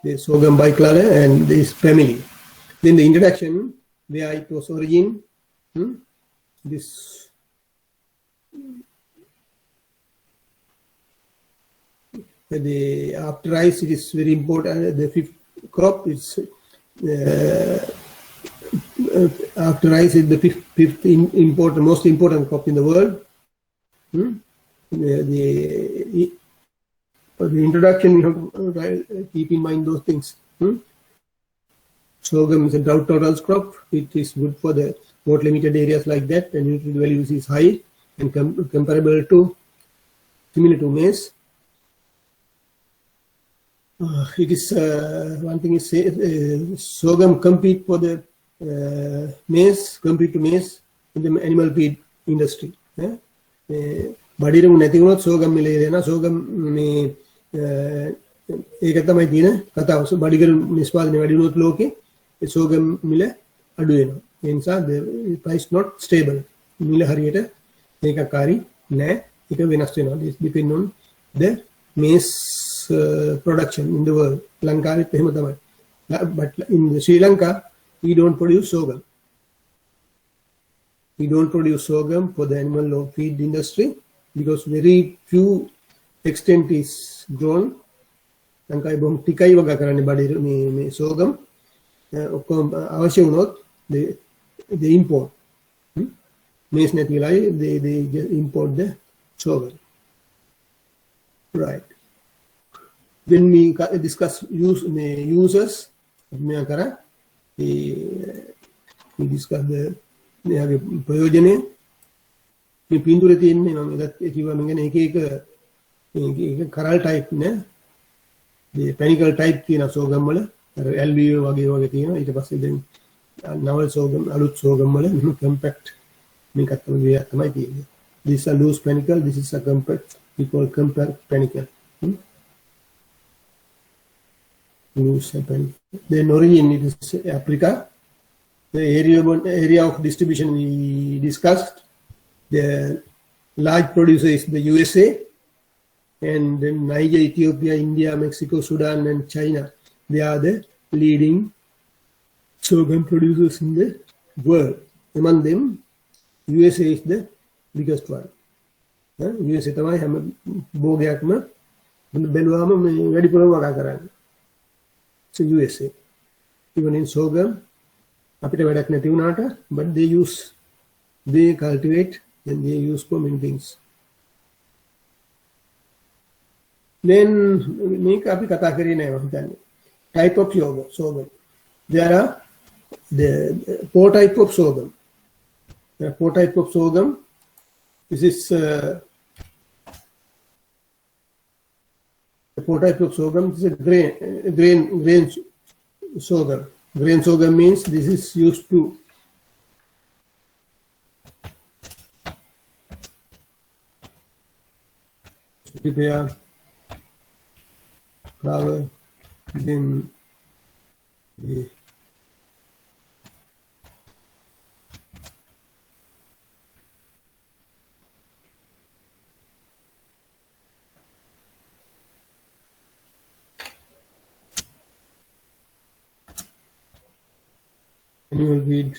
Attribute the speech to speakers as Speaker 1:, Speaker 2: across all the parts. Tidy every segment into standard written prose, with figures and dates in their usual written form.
Speaker 1: the sorghum biclala and this family. Then the introduction, where it was origin, this after rice, it is very important. The fifth crop is after rice is the fifth most important crop in the world. For the introduction, you have to keep in mind those things. Sorghum is a drought tolerance crop. It is good for the water limited areas like that, and nutrient values is high and comparable to similar to maize. It is one thing is sorghum compete for the maize in the animal feed industry. බඩිරමු නැති වුණොත් සෝගම් මිලේ දෙනවා සෝගම් මේ ඒක තමයි තියෙන කතාව. බඩිගරු නිෂ්පාදනය වැඩි වුණොත් ලෝකේ ඒ සෝගම් මිල අඩු වෙනවා. ඒ නිසා the price not stable. මිල හරියට ඒකකාරී නැහැ. ඒක වෙනස් වෙනවා. This depend on the maize production in the world. ලංකාවෙත් එහෙම තමයි. But in Sri Lanka we don't produce sorghum. We don't produce sorghum for the animal feed industry because very few extent is grown. ලංකාවේ බොහොම ටිකයි වගා කරන්නේ බඩේ මේ sorghum. ඔක්කොම අවශ්‍ය වුණොත් they import. Maize නැති වෙලාවේ they import the sorghum. Right. When we discuss users, we discuss the ප්‍රයෝජනය. මේ පින්තූරේ තියෙන්නේ මම ඒකත් කිව්වා මම කියන්නේ එක කරල් ටයිප් නේ. මේ පැනිකල් ටයිප් තියෙන සෝගම් වල අර LVO වගේ තියෙනවා. ඊට පස්සේ දැන් නවල් සෝගම් අලුත් සෝගම් වල කම්පැක්ට් මේකත් තමයි තියෙන්නේ. This is a loose panicle, this is a compact, we call compact panicle. Loose panicle. Then origin it is Africa. The area of distribution we discussed. The large producer is the USA, and then Niger, Ethiopia, India, Mexico, Sudan, and China. They are the leading sorghum producers in the world. Among them, USA is the biggest one. USA තමයි හැම භෝගයක්ම බැලුවාම මේ වැඩිපුරම වගා කරන්නේ. So USA. Even in sorghum, අපිට වැඩක් නැති වුණාට but they cultivate and they use for many things. Then මේක අපි කතා කරේ නෑ මම හිතන්නේ. Type of sorghum. There are the 4 type of sorghum. There are 4 type of sorghum. This is the 4 type of sorghum. This is a grain sorghum. Grain sorghum means this is used to prepare flour, then the animal feed.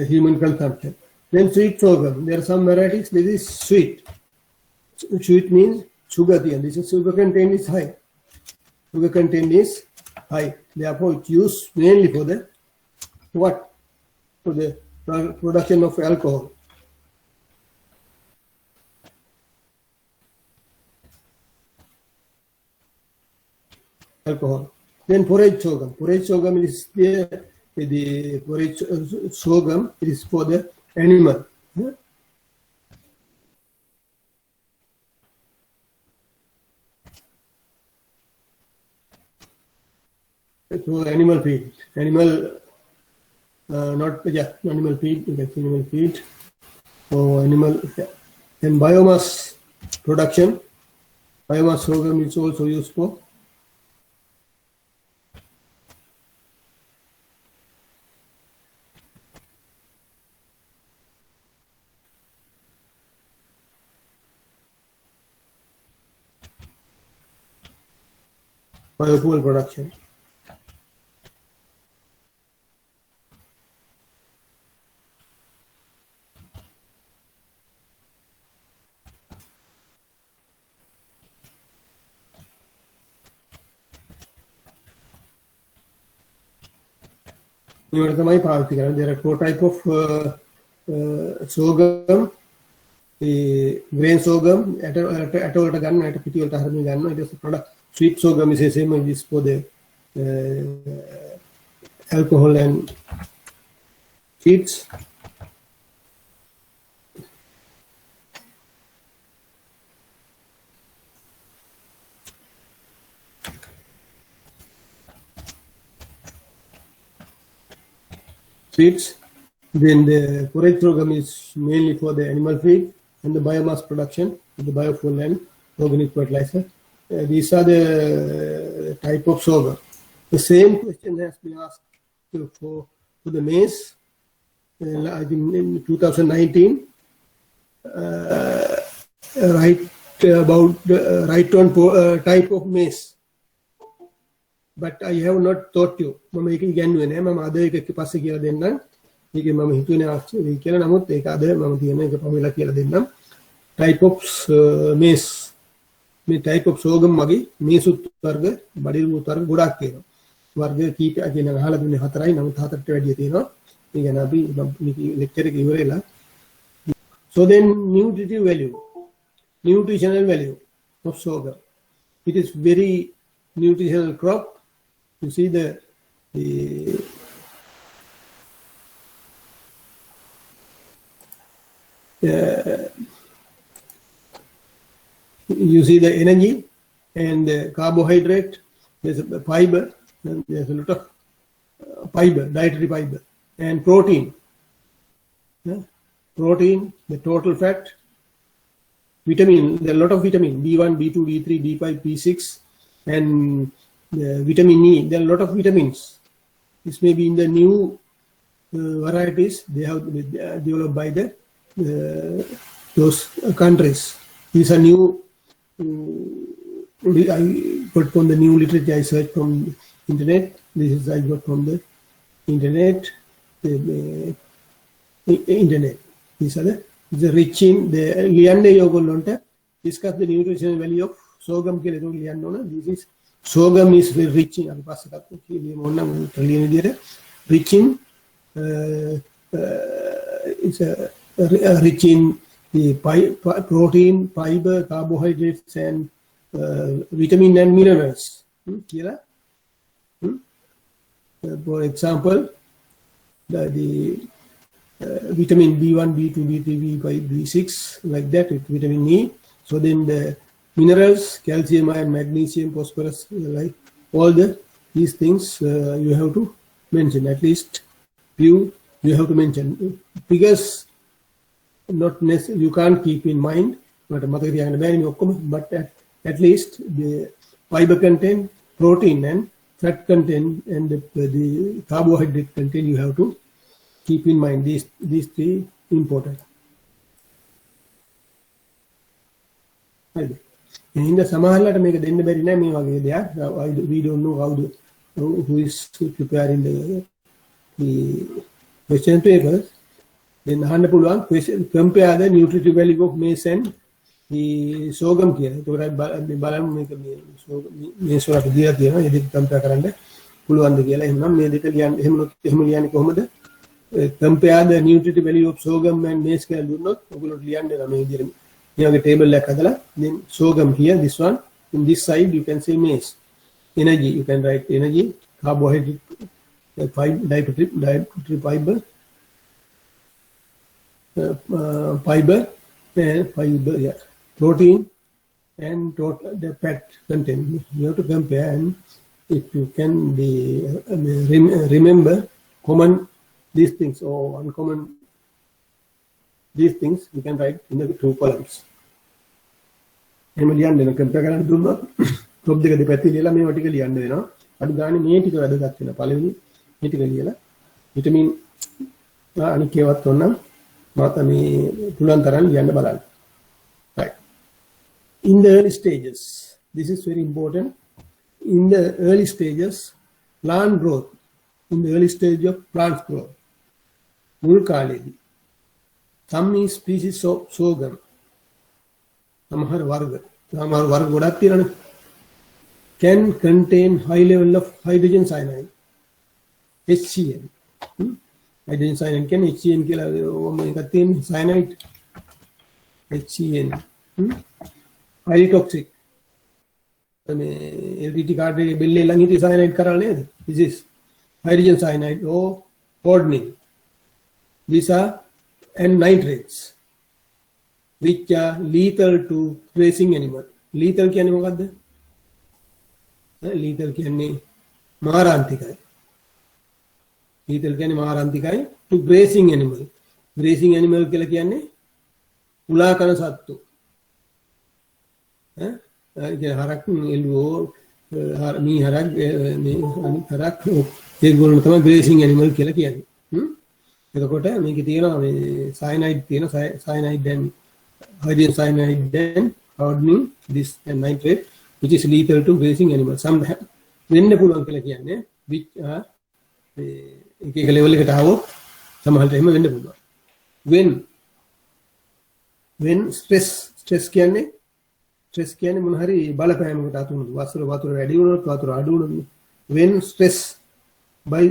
Speaker 1: Human consumption. Then sweet sorghum. There are some varieties. This is sweet. Sweet means sugar. This is sugar content is high. Sugar content is high. Therefore, it's used mainly for the what? For the production of alcohol. Then forage sorghum. Forage sorghum is the forage sorghum. It is for the animal. So animal feed. Animal feed. You can see animal feed. Or animal and biomass production. Biomass sorghum is also used for biofuel production. There are four types of sorghum. Grain sorghum, it is a product. Sweet sorghum is the same as this for the alcohol and seeds. Seeds. Then the forage sorghum is mainly for the animal feed and the biomass production, the biofuel and organic fertilizer. These are the type of sorghum. The same question has been asked for the maize. I think in 2019, right about the right on type of maize. But I have not taught you. Mama ek again when mama ada ek passe කියලා දෙන්නම්. මේක මම හිතුවේ ආශ්චර්යයි කියලා. නමුත් ඒක අද මම තියෙන එක පහුවෙලා කියලා දෙන්නම්. Type of maize. මේ type of sorghum මගේ මේසුත් වර්ග, බඩිරුත් වර්ග ගොඩක් තියෙනවා. වර්ග කීපයක් කියන අහලා දුන්නේ 4යි. නමුත් 4ට වැඩිය තියෙනවා. ඒ ගැන අපි ලෙක්චර් එක ඉවරලා. So then nutritional value of sorghum. It is very nutritional crop. You see you see the energy and the carbohydrate. There's a fiber. There's a lot of fiber, dietary fiber, and protein. Protein, the total fat, vitamin. There are a lot of vitamin: B1, B2, B3, B5, B6, and vitamin E. There are a lot of vitamins. This may be in the new varieties they have developed by those countries. These are new. I got from the new literature. I searched from internet. This is I got from the internet. Internet. These are the rich in the Liande Yogolonta. Discuss the nutritional value of sorghum. This is sorghum is very rich in rich in it's rich in the protein, fiber, carbohydrates, and vitamin and minerals. For example, the vitamin B1, B2, B3, B5, B6, like that, with vitamin E. So then the minerals, calcium, iron, magnesium, phosphorus, like all these things you have to mention. At least you have to mention. Figures not necessarily you can't keep in mind, but at least the fiber content, protein and fat content, and the carbohydrate content you have to keep in mind. These three important. In the සමහරලාට මේක දෙන්න බැරි නෑ මේ වගේ දෙයක්. We don't know who is preparing the question papers. Then අහන්න පුළුවන් question compare the nutritive value of maize and the sorghum කියලා. ඒකට බලමු මේක මේස් වලට දීලා තියෙනවා. ඒ දෙක compare කරන්න පුළුවන්ද කියලා. එහෙනම් මේ දෙක ලියන්න එහෙම ලියන්නේ කොහොමද? Compare the nutritive value of sorghum and maize කියලා දුන්නොත් ඔයගොල්ලෝ ලියන්න වෙනවා මේ විදිහට. You have a table like that. Then sorghum here, this one. In this side, you can say maize. Energy, you can write energy, carbohydrate, dietary fiber, fiber, yeah, protein, and total the fat content. You have to compare, and if you can remember common these things or uncommon. These things you can write in the two columns. එහෙම ලියන්න වෙන computer කරන්න දුන්නොත් top දෙක දෙපැත්තේ ලියලා මේවා ටික ලියන්න වෙනවා. අඩු ගානේ මේ ටික වැදගත් වෙනවා. පළවෙනි මේ ටික ලියලා විටමින් අනික් ඒවත් ඕනනම් මාත මේ පුළුවන් තරම් ලියන්න බලන්න. Right. In the early stages, this is very important. in the early stages, plant growth, in the early stage of plant growth, mulkaledi, some species of sorghum, samahar varga can contain high level of hydrogen cyanide, HCN. Hydrogen cyanide can HCN kila cyanide, HCN, highly toxic. LTT card bill langi cyanide karane. This is hydrogen cyanide or hardening. These are and nitrates, which are lethal to grazing animal. Lethal क्या नहीं होगा lethal क्या नहीं मारांतिकाय. Lethal क्या नहीं मारांतिकाय to grazing animal. Grazing animal के लिए क्या नहीं उला करना सात्तो. हरक एल्वो मी हरक एक बोलना था grazing animal के लिए क्या नहीं. එතකොට මේකේ තියෙනවා මේ cyanide තියෙනවා cyanide then hydrogen cyanide then hardening this and nitrate which is lethal to grazing animals. Some වෙන්න පුළුවන් කියලා කියන්නේ which එක එක level එකට ආවොත් සමහරට එහෙම වෙන්න පුළුවන්. when stress කියන්නේ මොන හරි බලපෑමකට අතු වතුන වතුර වැඩි වුණොත් වතුර අඩු වුණොත් when stress by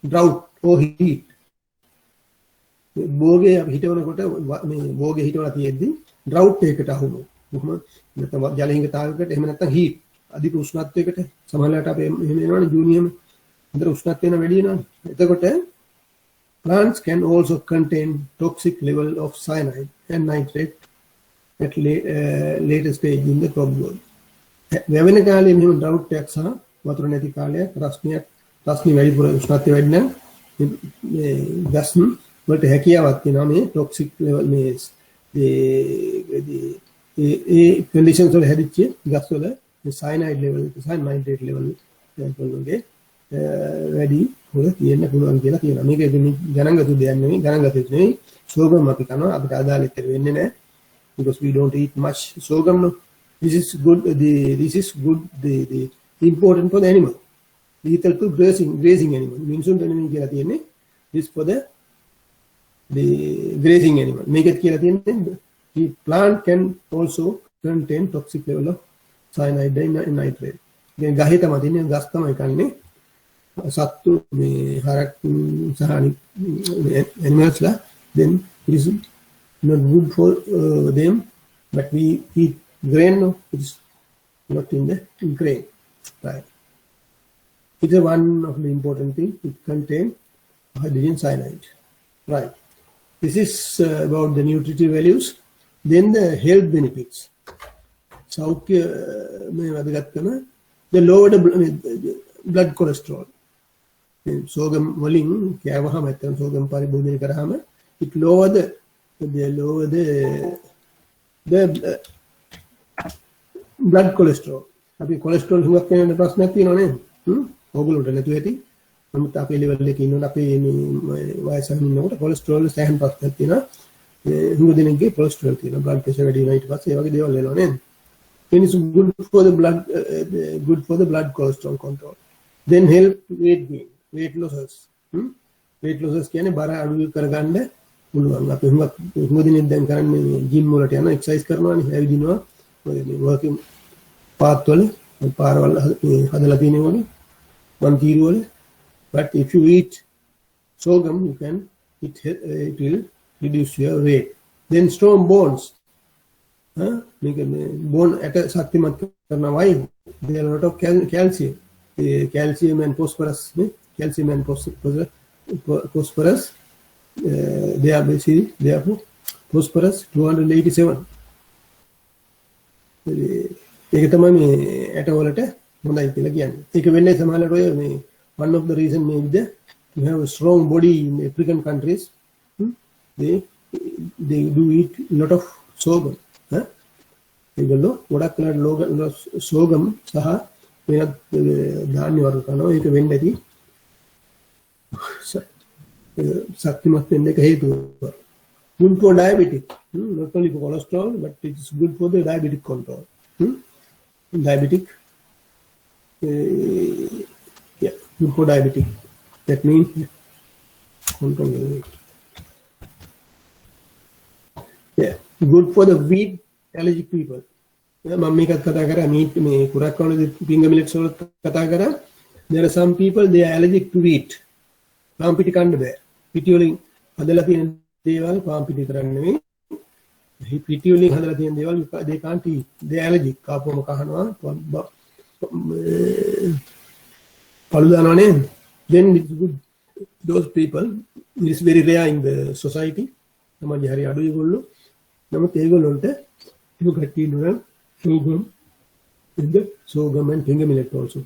Speaker 1: drought or heat බෝගේ හිටවනකොට මේ බෝගේ හිටවලා තියෙද්දි ඩ්‍රවුට් එකකට අහුනොත් කොහොමද නැත්නම් ජලහිඟතාවයකට එහෙම නැත්නම් හීට් අධික උෂ්ණත්වයකට සමහරවිට අපේ එහෙම එනවනේ ජූනියම් හොඳට උෂ්ණත්වය වෙන වැඩි වෙනවනේ. එතකොට plants can also contain toxic level of cyanide and nitrate at later stage in the crop growth. වැවෙන කාලේ මෙහෙම ඩ්‍රවුට් එකක් සහ වතුර නැති කාලයක් රස්නේ වැඩිපුර උෂ්ණත්වය වැඩි නම් මේ ගස් වලට හැකියාවක් තියෙනවා මේ ටොක්සික් ලෙවල් මේ කන්ඩිෂන්ස් වල හැදිච්ච ගස් වල මේ සයනයිඩ් ලෙවල් එක සහ නයිට්‍රේට් ලෙවල් වලගේ වැඩි හොල තියෙන්න පුළුවන් කියලා කියනවා. මේක ගණන් ගතු දෙයක් නෙවෙයි ගණන් ගතු නෙවෙයි sorghum අපි කරනවා අපිට ආදාළෙත් වෙන්නේ නැහැ because we don't eat much sorghum. No. This is good the important for the animal, lethal to grazing animal මිනිසුන්ට නෙමෙයි කියලා තියෙන්නේ. This for the grazing animal. Make it clear the plant can also contain toxic level of cyanide and nitrate. Then gahita matine gasta mai kanne sattu me harak sahani animals la then it is not good for them, but we eat grain. No, it is not in the grain, right? It's one of the important thing. It contains hydrogen cyanide, right? This is about the nutritive values. Then the health benefits. Saukya mein wadagat kana the lower blood cholesterol. Sorghum වලින් කෑවහම නැත්නම් sorghum පරිභෝජනය කරාම it lower the blood cholesterol. අපි cholesterol හුඟක් වෙන ප්‍රශ්නයක් තියෙනවා නේද? ඕගොල්ලන්ට නැතු ඇති. නමුත් අපේ ලෙවල් එකේ ඉන්නකොට අපේ වයසෙන් ඉන්නකොට කොලෙස්ටරෝල් සෑහෙන ප්‍රශ්නයක් තියෙනවා. හුඟ දෙනෙක්ගේ කොලෙස්ටරෝල් තියෙනවා. බ්ලඩ් ප්‍රෙෂර් වැඩි වෙනවා ඊට පස්සේ ඒ වගේ දේවල් වෙනවා නේද? It is good for the blood cholesterol control. Then help weight gain, weight losses. Weight losses කියන්නේ බර අඩු කරගන්න පුළුවන්. අපි හුඟ දෙනෙක් දැන් කරන්නේ ජිම් වලට යනවා, එක්සර්සයිස් කරනවානේ, ඇවිදිනවා. ඔය මේ වර්කින් පාත් වල පාරවල් හදලා තියෙනවා වගේ වන් තීරු වල. But if you eat sorghum, it will reduce your weight. Then strong bones. Bone at a saktimat karna why? There are a lot of calcium. Calcium and phosphorus. Calcium and phosphorus. They are basically therefore phosphorus 287. ඒක තමයි මේ ඇට වලට හොඳයි කියලා කියන්නේ. ඒක වෙන්නේ සමහරවිට ඔය මේ one of the reason maybe you have a strong body in African countries. They do eat a lot of sorghum. ඒගොල්ලෝ ගොඩක් වෙලාවට sorghum සහ වෙනත් ධාන්‍ය වර්ග කරනවා. ඒක වෙන්නේ නැති ශක්තිමත් වෙන්න එක හේතුව. Good for diabetic, not only for cholesterol, but it is good for the diabetic control. Diabetic Yeah, good for diabetic. That means control the weight. Yeah, good for the wheat allergic people. මම මේකත් කතා කරා මේ කුරක්කවල පිංග මිලට්ස් වල කතා කරා. There are some people they are allergic to wheat. Palm පිටි කන්න බෑ. පිටි වලින් හදලා තියෙන දේවල් පාම් පිටි කරන්නේ නෙවෙයි. පිටි වලින් හදලා තියෙන දේවල් they can't eat. They are allergic. කාපුවම කහනවා. පළු දානවා නේද? Then it's good. Those people it is very rare in the society. සමාජය හරි අඩුයි ඒගොල්ලෝ. නමුත් ඒගොල්ලොන්ට you got to sorghum in the sorghum and finger millet also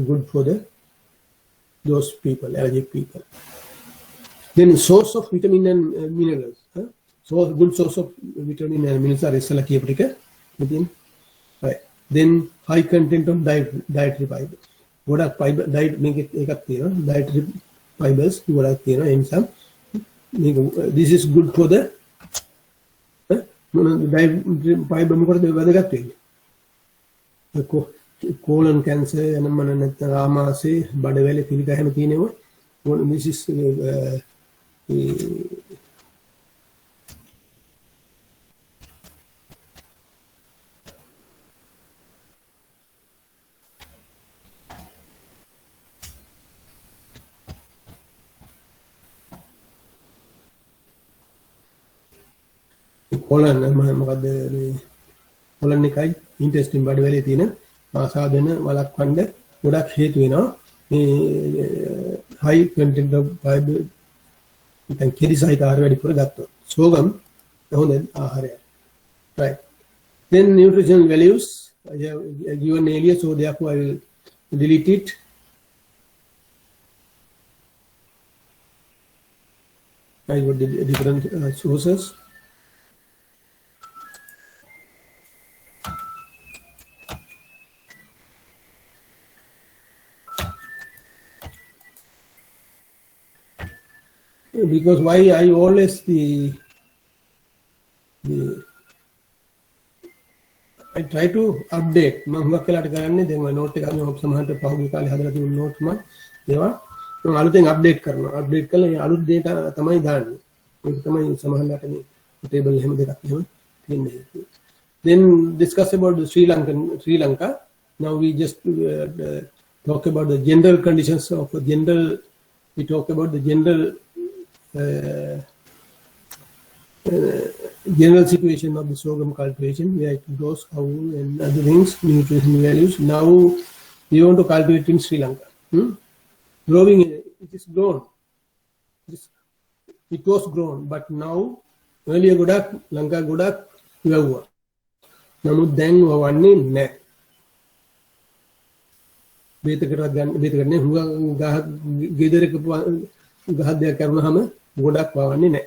Speaker 1: good for those people, allergic people. Then source of vitamin and minerals. So good source of vitamin and minerals are isala kiyaprika within. Right. Then high content of dietary fiber. Godak fiber diet make it ekak thiyena dietary fibers godak thiyena enzyme. This is good for the dietary fiber මොකටද වැදගත් වෙන්නේ? colon cancer එනමන නැත්නම් ආමාශය බඩවැලේ පිළික හැම තියෙනවා. This is colon මොකද්ද colon එකයි intestine බඩවැලේ තියෙන ආසාදන වළක්වන්න ගොඩක් හේතු වෙනවා මේ high content of fiber ඉතින් කිරි සහිත ආහාර වැඩිපුර ගත්තොත් sorghum හොඳ ආහාරයක්. Right. Then nutritional values I have given earlier, so therefore I will delete it. I got different sources. Because why I always I try to update. මම හුඟක් වෙලාට කරන්නේ දැන් ඔය note එක මම සමහරට පහුගිය කාලේ හදලා තිබුණු note මම ඒවා මම අලුතෙන් update කරනවා. update කරලා ඒ අලුත් data තමයි දාන්නේ. ඒක තමයි සමහරලාට මේ table එහෙම දෙකක් එහෙම තියෙන්නේ. Then discuss about the Sri Lanka. Now we just talk about the general conditions of we talk about the general situation of the sorghum cultivation, where it grows, how and other things, nutrition values. Now we want to cultivate in Sri Lanka. Growing, it is grown. It was grown, but now earlier godak Lanka godak වැව්වා. නමුත් දැන් වවන්නේ නැහැ. බේතකටවත් ගන්න බේතකට නේ හුඟ ගහ ගෙදරක ගහ දෙයක් කරුණාම ගොඩක් වවන්නේ නැහැ.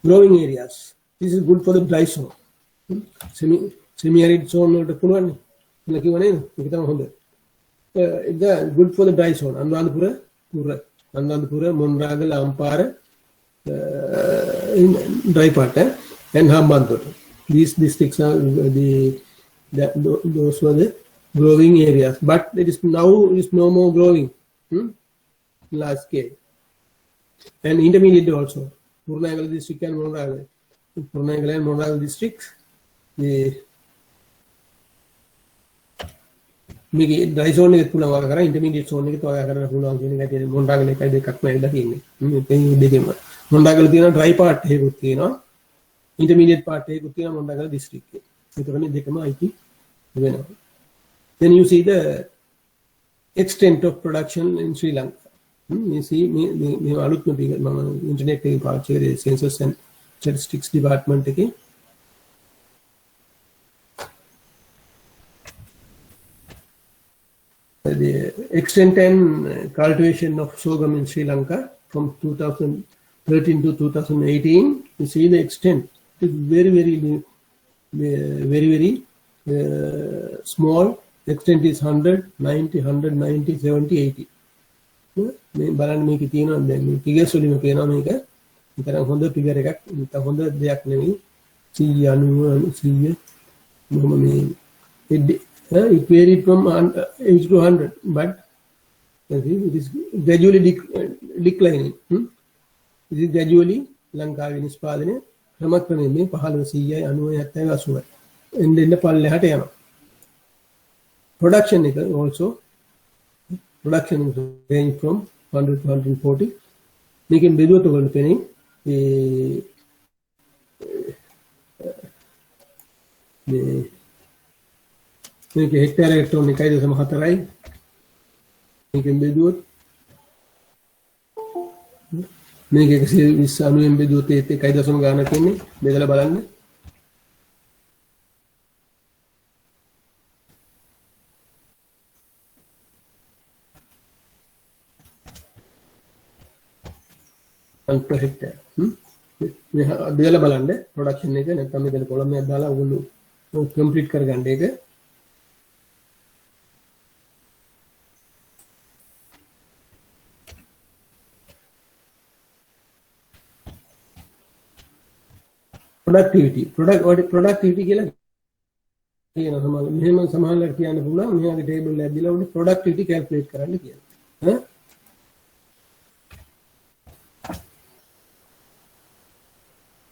Speaker 1: Growing areas. This is good for the dry zone. Semi-arid zone වලට පුළුවන් නේ. කියලා කිව්ව නේද? ඒක තමයි හොඳ. It's good for the dry zone. Anuradhapura, Monaragala, Ampara, dry part and Hambantota. These districts are those were the growing areas. But it is now is no more growing large scale. And intermediate also. Purnagala district and Monragal. Purnagala and Monragal districts. මේකේ dry zone එකේ පුළුවන් වගා කරා intermediate zone එකේ තෝරා ගන්න පුළුවන් කියන එක තියෙන මොන්රාගල එකයි දෙකක්ම ඇවිල්ලා තියෙන්නේ. මේ දෙකෙම. මොන්රාගල තියෙන dry part එකකුත් තියෙනවා. Intermediate part එකකුත් තියෙනවා මොන්රාගල district එකේ. ඒතරනේ දෙකම අයිති වෙනවා. Then you see the extent of production in Sri Lanka. You see මේ අලුත්ම පිටු මම ඉන්ටර්නෙට් එකේ පාවිච්චි කරේ census and statistics department එකේ. The extent and cultivation of sorghum in Sri Lanka from 2013 to 2018, you see the extent. It is very small. Extent is 100, 90, 190, 70, 80. මේ බලන්න මේකේ තියෙනවා දැන් මේ ෆිගර්ස් වලින්ම පේනවා මේක. විතරක් හොඳ ෆිගර් එකක්. ඒක හොඳ දෙයක් නෙවෙයි. 100 90 100 මොහොම මේ It varied from 80 to 100, but it is gradually declining. It is gradually ලංකාවේ නිෂ්පාදනය ක්‍රමක්‍රමයෙන් මේ 15 100 90 70 80 එන්න පල්ලෙහාට යනවා. Production එක also production range from 100 to 140. මේකෙන් බෙදුවට ඔයගොල්ලෝ පෙනේ මේක හෙක්ටරයකට ටොන් 1.4යි. මේකෙන් බෙදුවොත් මේක 120 90ෙන් බෙදුවොත් ඒත් 1.0 ගානක් එන්නේ. බෙදලා බලන්න. per hectare. බෙදලා බලන්න ප්‍රොඩක්ෂන් එක නැත්නම් මේකට කොලම් එකක් දාලා ඔයගොල්ලෝ කම්ප්ලීට් කරගන්න එක. productivity කියලා කියන මෙහෙම සමහරවල් කියන්න පුළුවන් මෙයාගේ ටේබල් එකක් දීලා උඩ productivity calculate කරන්න කියලා.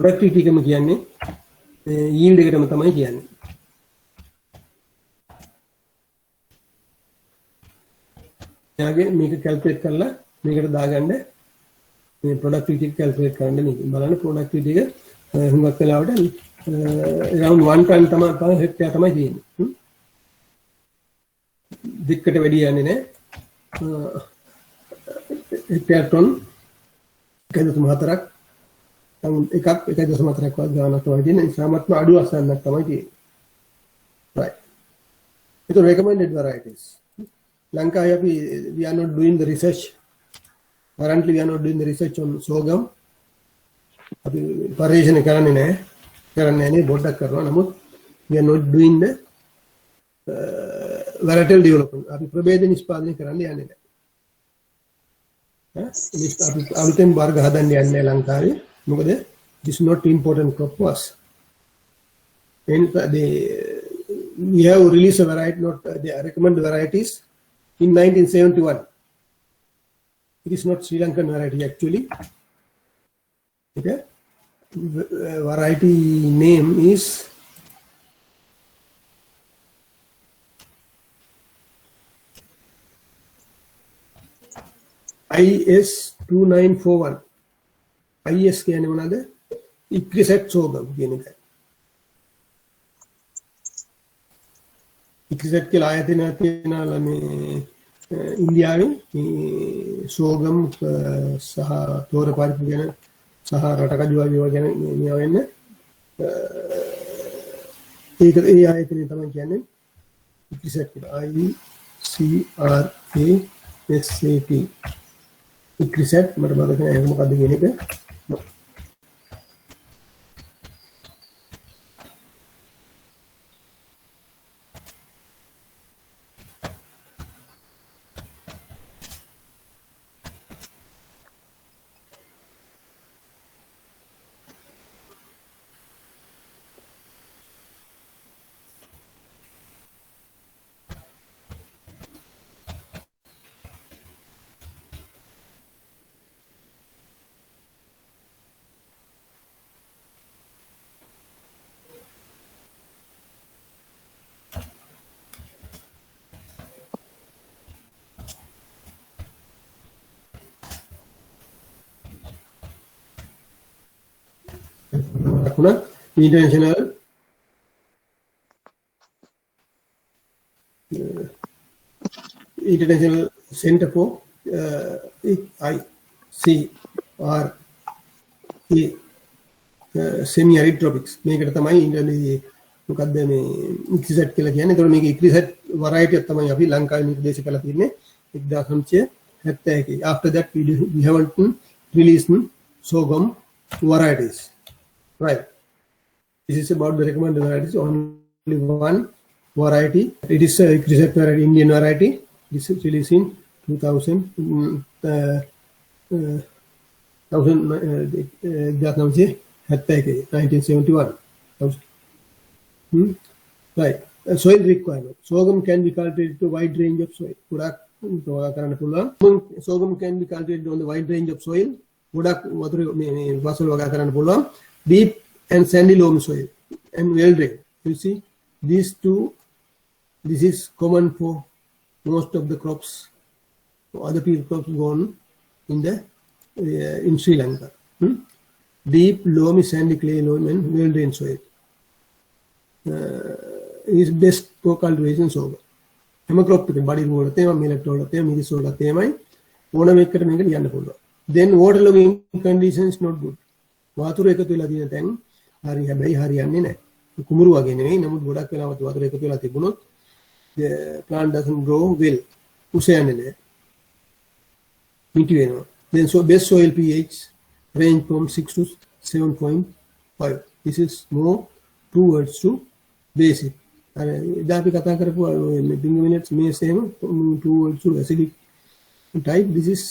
Speaker 1: productivity එකම කියන්නේ yield එකටම තමයි කියන්නේ. එයාගේ මේක calculate කරලා මේකට දාගන්න මේ productivity calculate කරන්න මේක බලන්න productivity එක හුඟක් වෙලාවට around 1 ton තමයි හෙක්ටර් තමයි තියෙන්නේ. දික්කට වැඩි යන්නේ නැහැ. හෙක්ටර් ටොන් 1.4ක් එකක් 1.4ක් වත් ගානක් වගේ තියෙන ඉස්ලාමත්ම අඩු අසන්නක් තමයි තියෙන්නේ. right. It is recommended varieties. Lanka we are not doing the research. Currently we are not doing the research on sorghum. අපි පරිශන කරන්නේ නැහැ බොඩ්ඩක් කරනවා. නමුත් we are not doing the varietal development. අපි ප්‍රභේද නිෂ්පාදනය කරන්න යන්නේ නැහැ. අපි අලුතෙන් වර්ග හදන්න යන්නේ ලංකාවේ. මොකද this is not important crop for us. And we have released a variety, not the recommended varieties in 1971. It is not Sri Lankan variety actually. Okay, variety name is IS 2941. IS කියන්නේ මොනවාද? ඉක්‍රිසෙට් sorghum කියන එක. ඉක්‍රිසෙට් කියලා ආයතනයක් තියෙනවා මේ ඉන්දියාවේ මේ sorghum සහ තෝර පරිප්පු ගැන සහ රටකඩු වගේ ගැන මේවා වෙන්න ඒක ඒ ආයතනය තමයි කියන්නේ ඉක්‍රිසෙට් කියලා. ICRASAT ඉක්‍රිසෙට් මට මතක නැහැ ඒක මොකද්ද කියන එක. International Center for ICRA semi-arid tropics. මේකට තමයි ඉන්දියාවේ මොකද්ද මේ ඉක්‍රිසෙට් කියලා කියන්නේ. ඒතකොට මේක ඉක්‍රිසෙට් variety එක තමයි අපි ලංකාවේ නිර්දේශ කරලා තියෙන්නේ 1971. After that we haven't released sorghum varieties. Right. This is about the recommended varieties. Only one variety. It is a iCRISAT variety, Indian variety. This is released in 1971. Right. soil requirement. Sorghum can be cultivated to a wide range of soil. Sorghum can be cultivated on the wide range of soil. Deep and sandy loam soil and well drained. You see, these two, this is common for most of the crops. Other people crops grown in Sri Lanka. Deep loamy sandy clay loam and well drained soil is best for cultivation sorghum. Crop body millet then waterlogging condition is not good. Water ekatula dina tang hari habai hari anne naha. Kumuru wage නෙමෙයි නමුත් ගොඩක් වෙලාවට වතුර එකතු වෙලා තිබුණොත් the plant doesn't grow well. උස යන්නේ නැහැ. මිටි වෙනවා. Then so best soil pH range from 6 to 7.5. This is more towards to basic. එදා අපි කතා කරපු minutes මේ same towards to acidic type. This is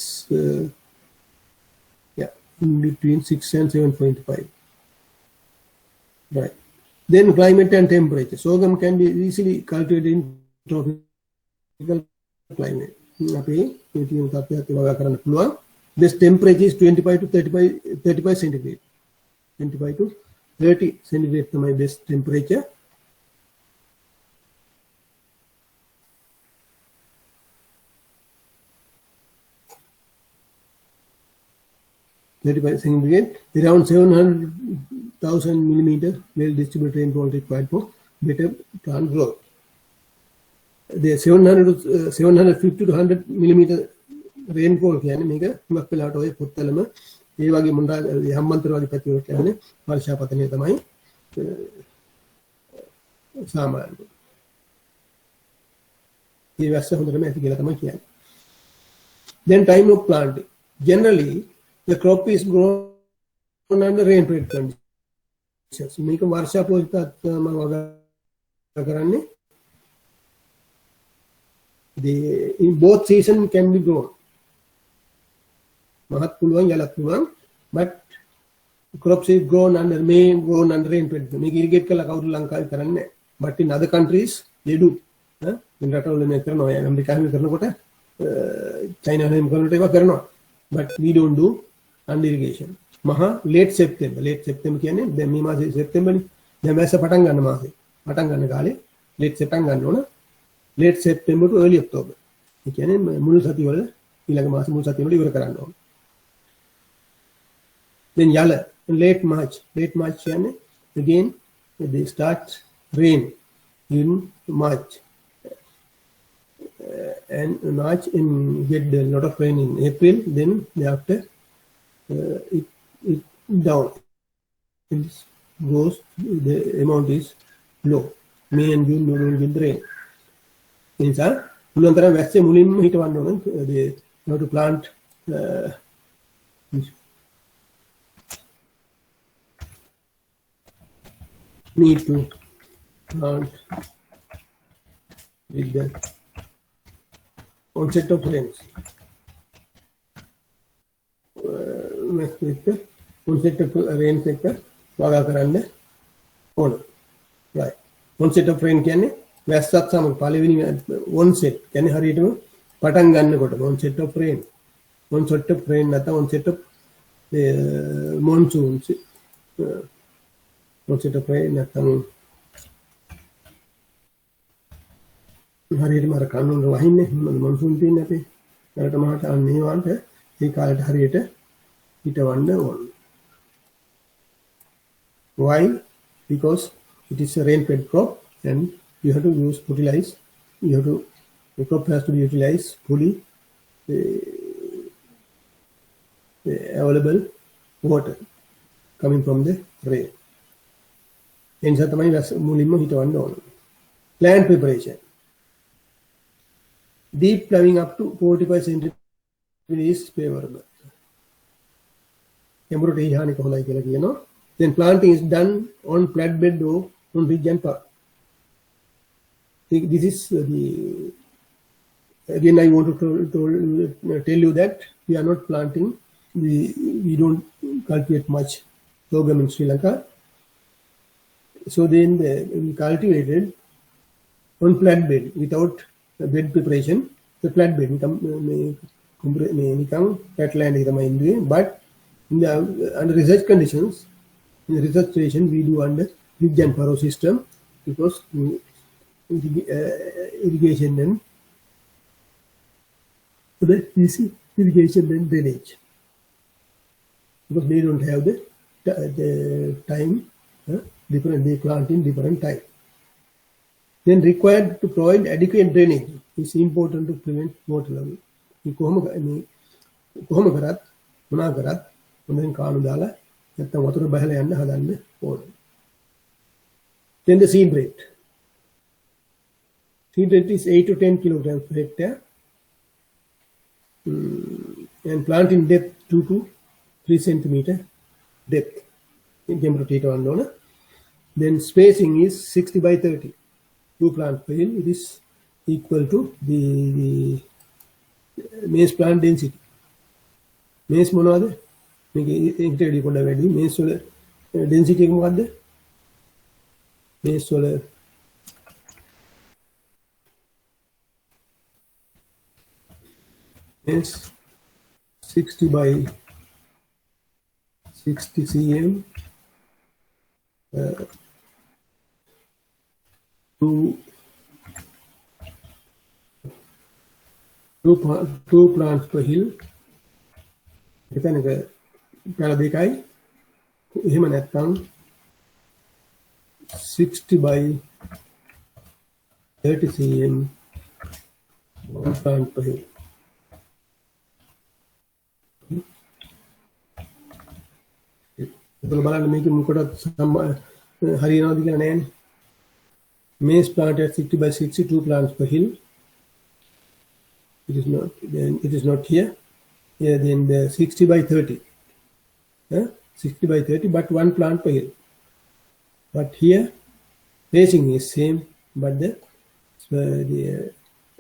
Speaker 1: in between 6 and 7.5. Right. Then climate and temperature. Sorghum can be easily cultivated in tropical climate. This temperature is 25 to 35 centigrade. 25 to 30 centigrade is my best temperature. Around 700,000 millimeter well distributed rainfall required for better plant growth. The 750 to 100 millimeter rainfall කියන්නේ මේක හුඟක් වෙලාවට ඔය පොත්වලම ඒ වගේ මුණා හම්බන්තොට වගේ පැතිවලට යන්නේ වර්ෂාපතනය තමයි සාමාන්‍ය. මේ වැස්ස හොඳටම ඇති කියලා තමයි කියන්නේ. Then time of planting. Generally the crop is grown under rain-fed conditions. මේක වර්ෂා පොලිත මම වගා කරන්නේ. In both seasons can be grown. මහත් පුළුවන් යලත් පුළුවන්, but crops is grown under rain-fed. මේක irrigate කරලා කවුරු ලංකාවේ කරන්නේ නැහැ. But in other countries they do. in රටවල මේ කරනවා. ඇමරිකාවේ කරනකොට චයිනාවේ කරනකොට ඒවා කරනවා. But we don't do under irrigation. Late September කියන්නේ දැන් මේ මාසේ සෙප්තැම්බර්නේ. දැන් වැස්ස පටන් ගන්න මාසේ. පටන් ගන්න කාලේ late පටන් ගන්න ඕන. Late September to early October. ඒ කියන්නේ මුල් සතිවල ඊළඟ මාසේ මුල් සතිවල ඉවර කරන්න ඕන. Then yala late March කියන්නේ again they start rain in March. And March get a lot of rain in April. Then thereafter it down. It goes. The amount is low. May and June don't get rain. Means මුලන්තර වැස්සේ මුලින්ම හිටවන්න ඕන. They have to plant. Need to plant with the onset of rains. Onset of rains එක වගා කරන්න ඕන. Right. Onset of rain කියන්නේ වැස්සත් සමග පළවෙනි onset කියන්නේ හරියටම පටන් ගන්නකොට onset of rain. Onset of rain නැත්නම් onset of monsoon. Onset of rain නැත්නම් හරියටම අර කන්නොන් වහින්නේ මොන්සූන් තියෙන්නේ අපේ කරට මහට අන්නේ වන්ට ඒ කාලේට හරියට හිටවන්න ඕන. Why? Because it is a rain-fed crop and you have to utilize. The crop has to be utilized fully available water coming from the rain. ඒ නිසා තමයි මුලින්ම හිටවන්න ඕන. Plant preparation. Deep ploughing up to 45 centimeters is favorable. Then planting is done on flatbed or on ridge and path. This is again I want to tell you that we are not planting. We don't cultivate much sorghum in Sri Lanka. So then we cultivated on flat bed without bed preparation. The flat bed become flat land but in the under research conditions, in the research station we do under ridge and furrow system because irrigation and irrigation and drainage, because they don't have the time, different, they plant in different time. Then required to provide adequate drainage is important to prevent water level. කොහොම කරත් මොනා කරත් හොඳින් කාණු දාලා නැත්නම් වතුර බහලා යන්න හදන්න ඕනේ. Then the seed rate. Seed rate is 8 to 10 kilograms per hectare. And planting depth 2 to 3 centimeter depth. Then spacing is 60 by 30. 2 plants per hill. It is equal to the maize plant density. Maize මොනවද? මේක ඉන්ටර්ඩි පොඩ්ඩක් වැඩි. maize වල density එක මොකද්ද? maize වල maize 60 by 60 cm. Two plants per hill. එතනක පැල දෙකයි. එහෙම නැත්නම් 60 by 30 cm one plant per hill. එතන බලන්න මේක මොකටද හරියනවද කියලා නෑනේ. Maize plant at 60 by 60, 2 plants per hill. It is not. Then it is not here. Here then the 60 by 30. 60 by 30, but 1 plant per hill. But here spacing is same, but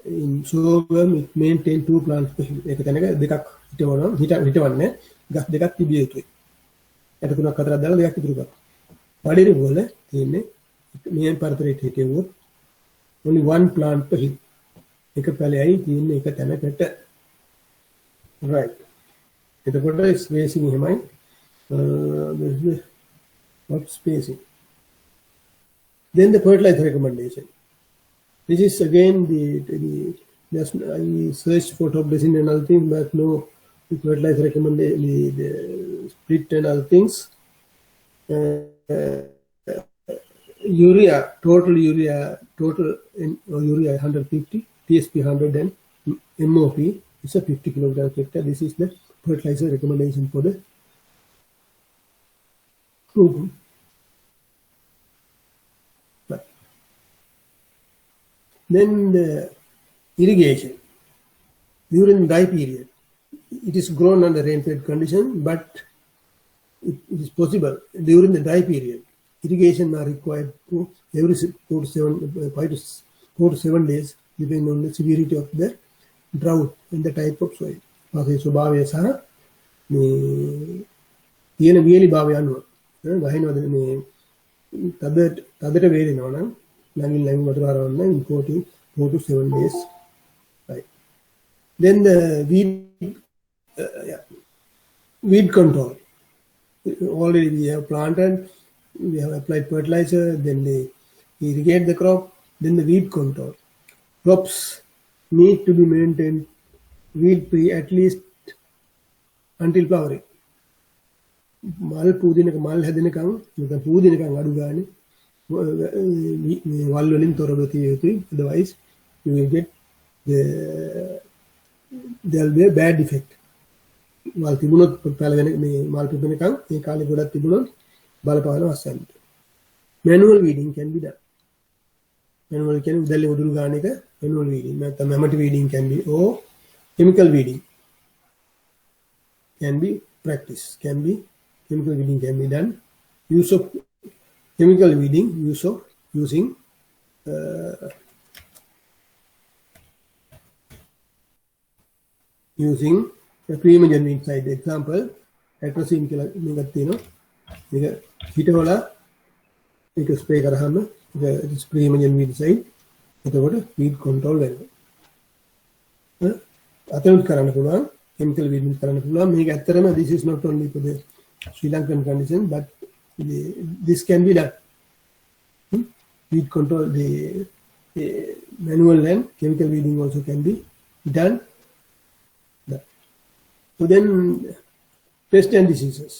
Speaker 1: in sorghum it maintain 2 plants per hill. ඒක තැනක දෙකක් හිටවන්නේ ගස් දෙකක් තිබිය යුතුයි. ඒක තුනක් හතරක් දාලා දෙකක් ඉතුරු කරා. වඩිරි වල තියෙන්නේ මේ පරතරයට හිටියොත් only 1 plant per hill. එක පැලයයි තියෙන්නේ එක තැනකට. Right. එතකොට spacing එහෙමයි. What spacing? Then the fertilizer recommendation. This is again the just I searched for top dressing and other things, but no fertilizer recommendation, the split and other things. Urea, total urea 150, TSP 100 and MOP is a 50 kilograms per hectare. This is the fertilizer recommendation for the sorghum. Then the irrigation during dry period. It is grown under rain-fed condition, but it is possible during the dry period. Irrigation are required to every 4 to 7 days, depending on the severity of the drought and the type of soil. Okay, so භාවය සහ මේ තියෙන වියලි භාවය අනුව ගහිනවද මේ තදට වේලෙනවා නම් නැගින් වතුර හරවන්න in 4 to 7 days. Right. Then the weed control. Already we have planted, we have applied fertilizer, then they irrigate the crop, then the weed control. Crops need to be maintained weed free at least until flowering. මල් පූදිනක මල් හැදෙනකන් නැත්නම් පූදිනකන් අඩු ගානේ වල් වලින් තොරව තිය යුතුයි. Otherwise you will get there will be a bad effect. වල් තිබුණොත් පැල වෙන මේ මල් පිපෙනකන් ඒ කාලේ ගොඩක් තිබුණොත් බලපාන අස්සන්ට. Manual weeding can be done. Manual කියන්නේ උදැල්ලේ උදුළු ගන්න එක manual weeding. නැත්නම් manual weeding can be or chemical weeding can be practiced. Chemical weeding can be done. Use of chemical weeding, using a pre-emergent weedicide. Example, atrazine කියලා මේකක් තියෙනවා. මේක හිටවලා මේක spray කරාම it is pre-emergent weedicide. එතකොට weed control වෙනවා. අතනුත් කරන්න පුළුවන් chemical weeding කරන්න පුළුවන්. මේක ඇත්තටම this is not only for the Sri Lankan condition but this can be done. Weed control, the manual and chemical weeding also can be done. So then pest and diseases.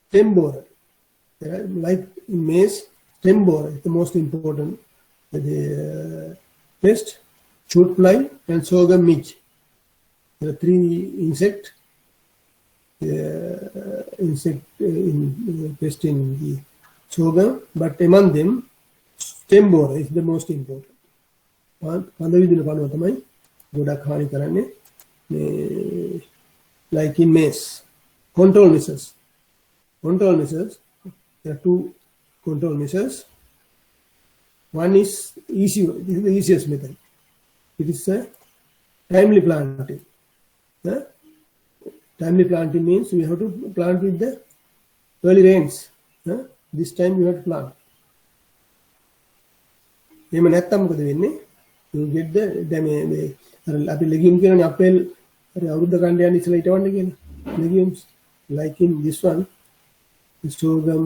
Speaker 1: Stem borer, like in maize, stem borer is the most important. The pest, shoot fly, and sorghum midge. There are 3 insect pest in the sorghum, but among them, stem borer is the most important. කඳ විදින කණුව තමයි ගොඩක් හානි කරන්නේ. Like in maize, control measures. Control measures, there are 2 control measures. One is easy, this is the easiest method. It is a timely planting. Timely planting means we have to plant with the early rains. This time you have to plant. එහෙම නැත්තම් මොකද වෙන්නේ? You get the අපි legume කියනනේ April අවුරුද්ද ගන්න යන ඉස්සලා ඊටවන්න කියන්නේ legumes. Like in this one, sorghum,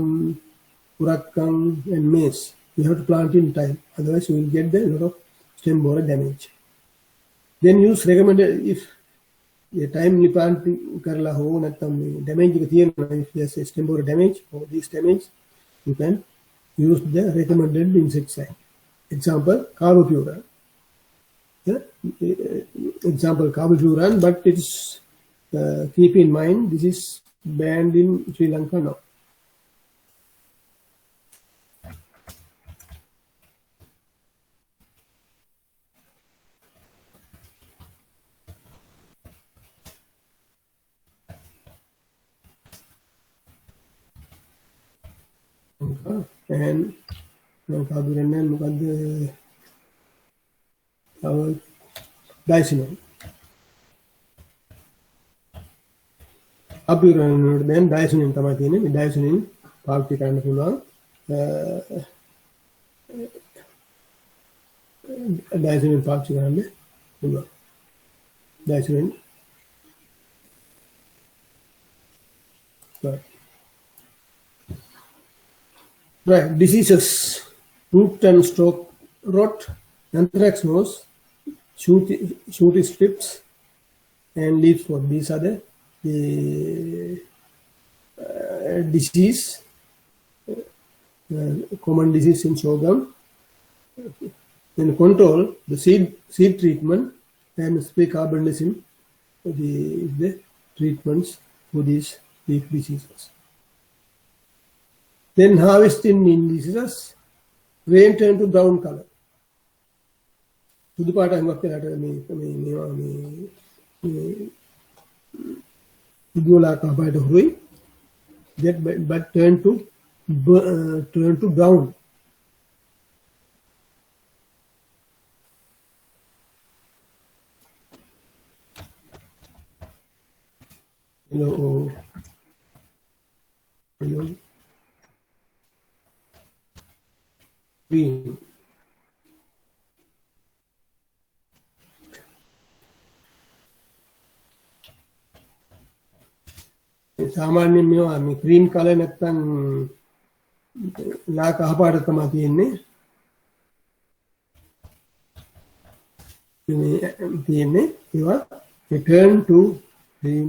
Speaker 1: purakang, and maize. You have to plant in time, otherwise you will get a lot of stem borer damage. Then use recommended if the timely planting karla ho natham damage එක තියෙනවා, if there's a stem borer damage or this damage, you can use the recommended insecticide. Example, carbofuran. Example, carbofuran, but it's keep in mind this is banned in Sri Lanka now. And carbofuran and dicinone. Carbofuran then dicinone තමයි තියෙන්නේ. මේ dicinone පාවිච්චි කරන්න පුළුවන්. dicinone පාවිච්චි කරන්න පුළුවන්. dicinone. Right, diseases, root and stroke rot, anthrax nose, shooty strips, and leaf spot. These are the disease, common disease in sorghum. Then control the seed treatment and spray carbendazim, the treatments for these leaf diseases. Then harvesting in diseases, grain turn to brown color. සුදු පාට අඟක් වෙලාට මේ ඉදුවලා කපයට හොරුයි, that but turn to brown. Hello. Green. सामान्य මේවා මේ cream colour නැත්තම් ලා කහ පාට තමයි තියෙන්නේ. මේ තියෙන්නේ ඒවා return to cream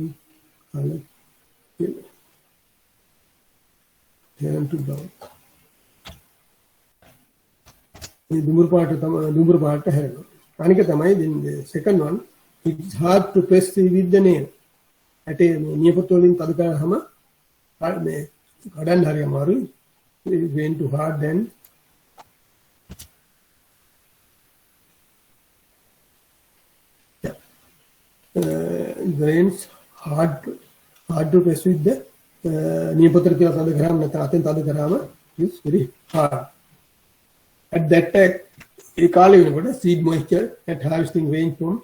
Speaker 1: color. Turn to brown. මේ දුඹුරු පාට හැරෙනවා. අනික තමයි the second one, it's hard to press with the nail. ඇටේ නියපොත්ත වලින් තද කරාම මේ කඩන්න හරි අමාරුයි. It's going to hard then grains hard to press with the නියපොත්තට කියලා තද කරාම නැත්නම් අතෙන් තද කරාම it's very hard. At that time, a කාලේ වෙනකොට seed moisture at harvesting range from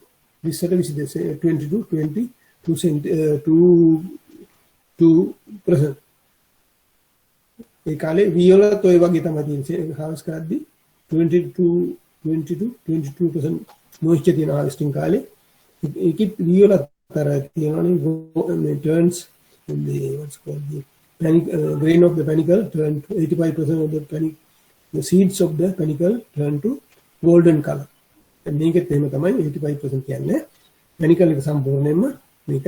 Speaker 1: this sort of 20 to 2%. ඒ කාලේ වී වලත් ඔය වගේ තමයි තියෙන්නේ harvest කරද්දී 22% moisture තියෙන harvesting කාලේ ඒකෙත් වීවල අතර තියෙනවානේ turns in the what's called the grain of the panicle turn to 85% of the seeds of the panicle turn to golden color. මේකෙත් එහෙම තමයි 85% කියන්නේ panicle එක සම්පූර්ණයෙන්ම මේක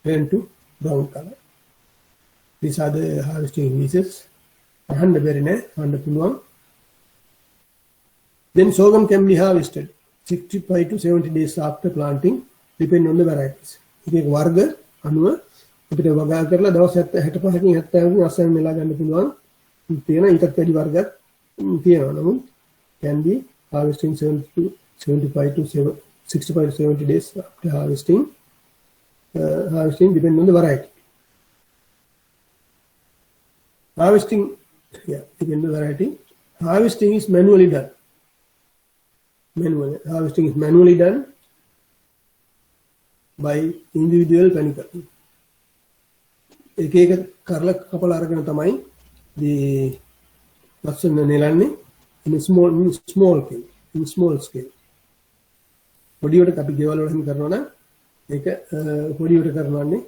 Speaker 1: turn to brown color. These are the harvesting indices. 100 බැරි නෑ 100 පුළුවන්. Then sorghum can be harvested 65 to 70 days after planting depending on the varieties. ඒක වර්ග අනුව අපිට වගා කරලා දවස් 65කින් 70කින් අස්සෙන් මෙලා ගන්න පුළුවන්. තියෙන ඊටත් වැඩි වර්ගයක් තියෙනවා. නමුත් can be harvesting 65 to 70 days after harvesting depending on the variety. Harvesting, depending on the variety. Harvesting is manually done. Harvesting is manually done by individual panicle. එක එක කරලා කපලා අරගෙන තමයි මේ ලස්සන නෙලන්නේ in small scale. පොඩියට අපි ගෙවල් වලින් කරනවා නම් ඒක පොඩියට කරනවානේ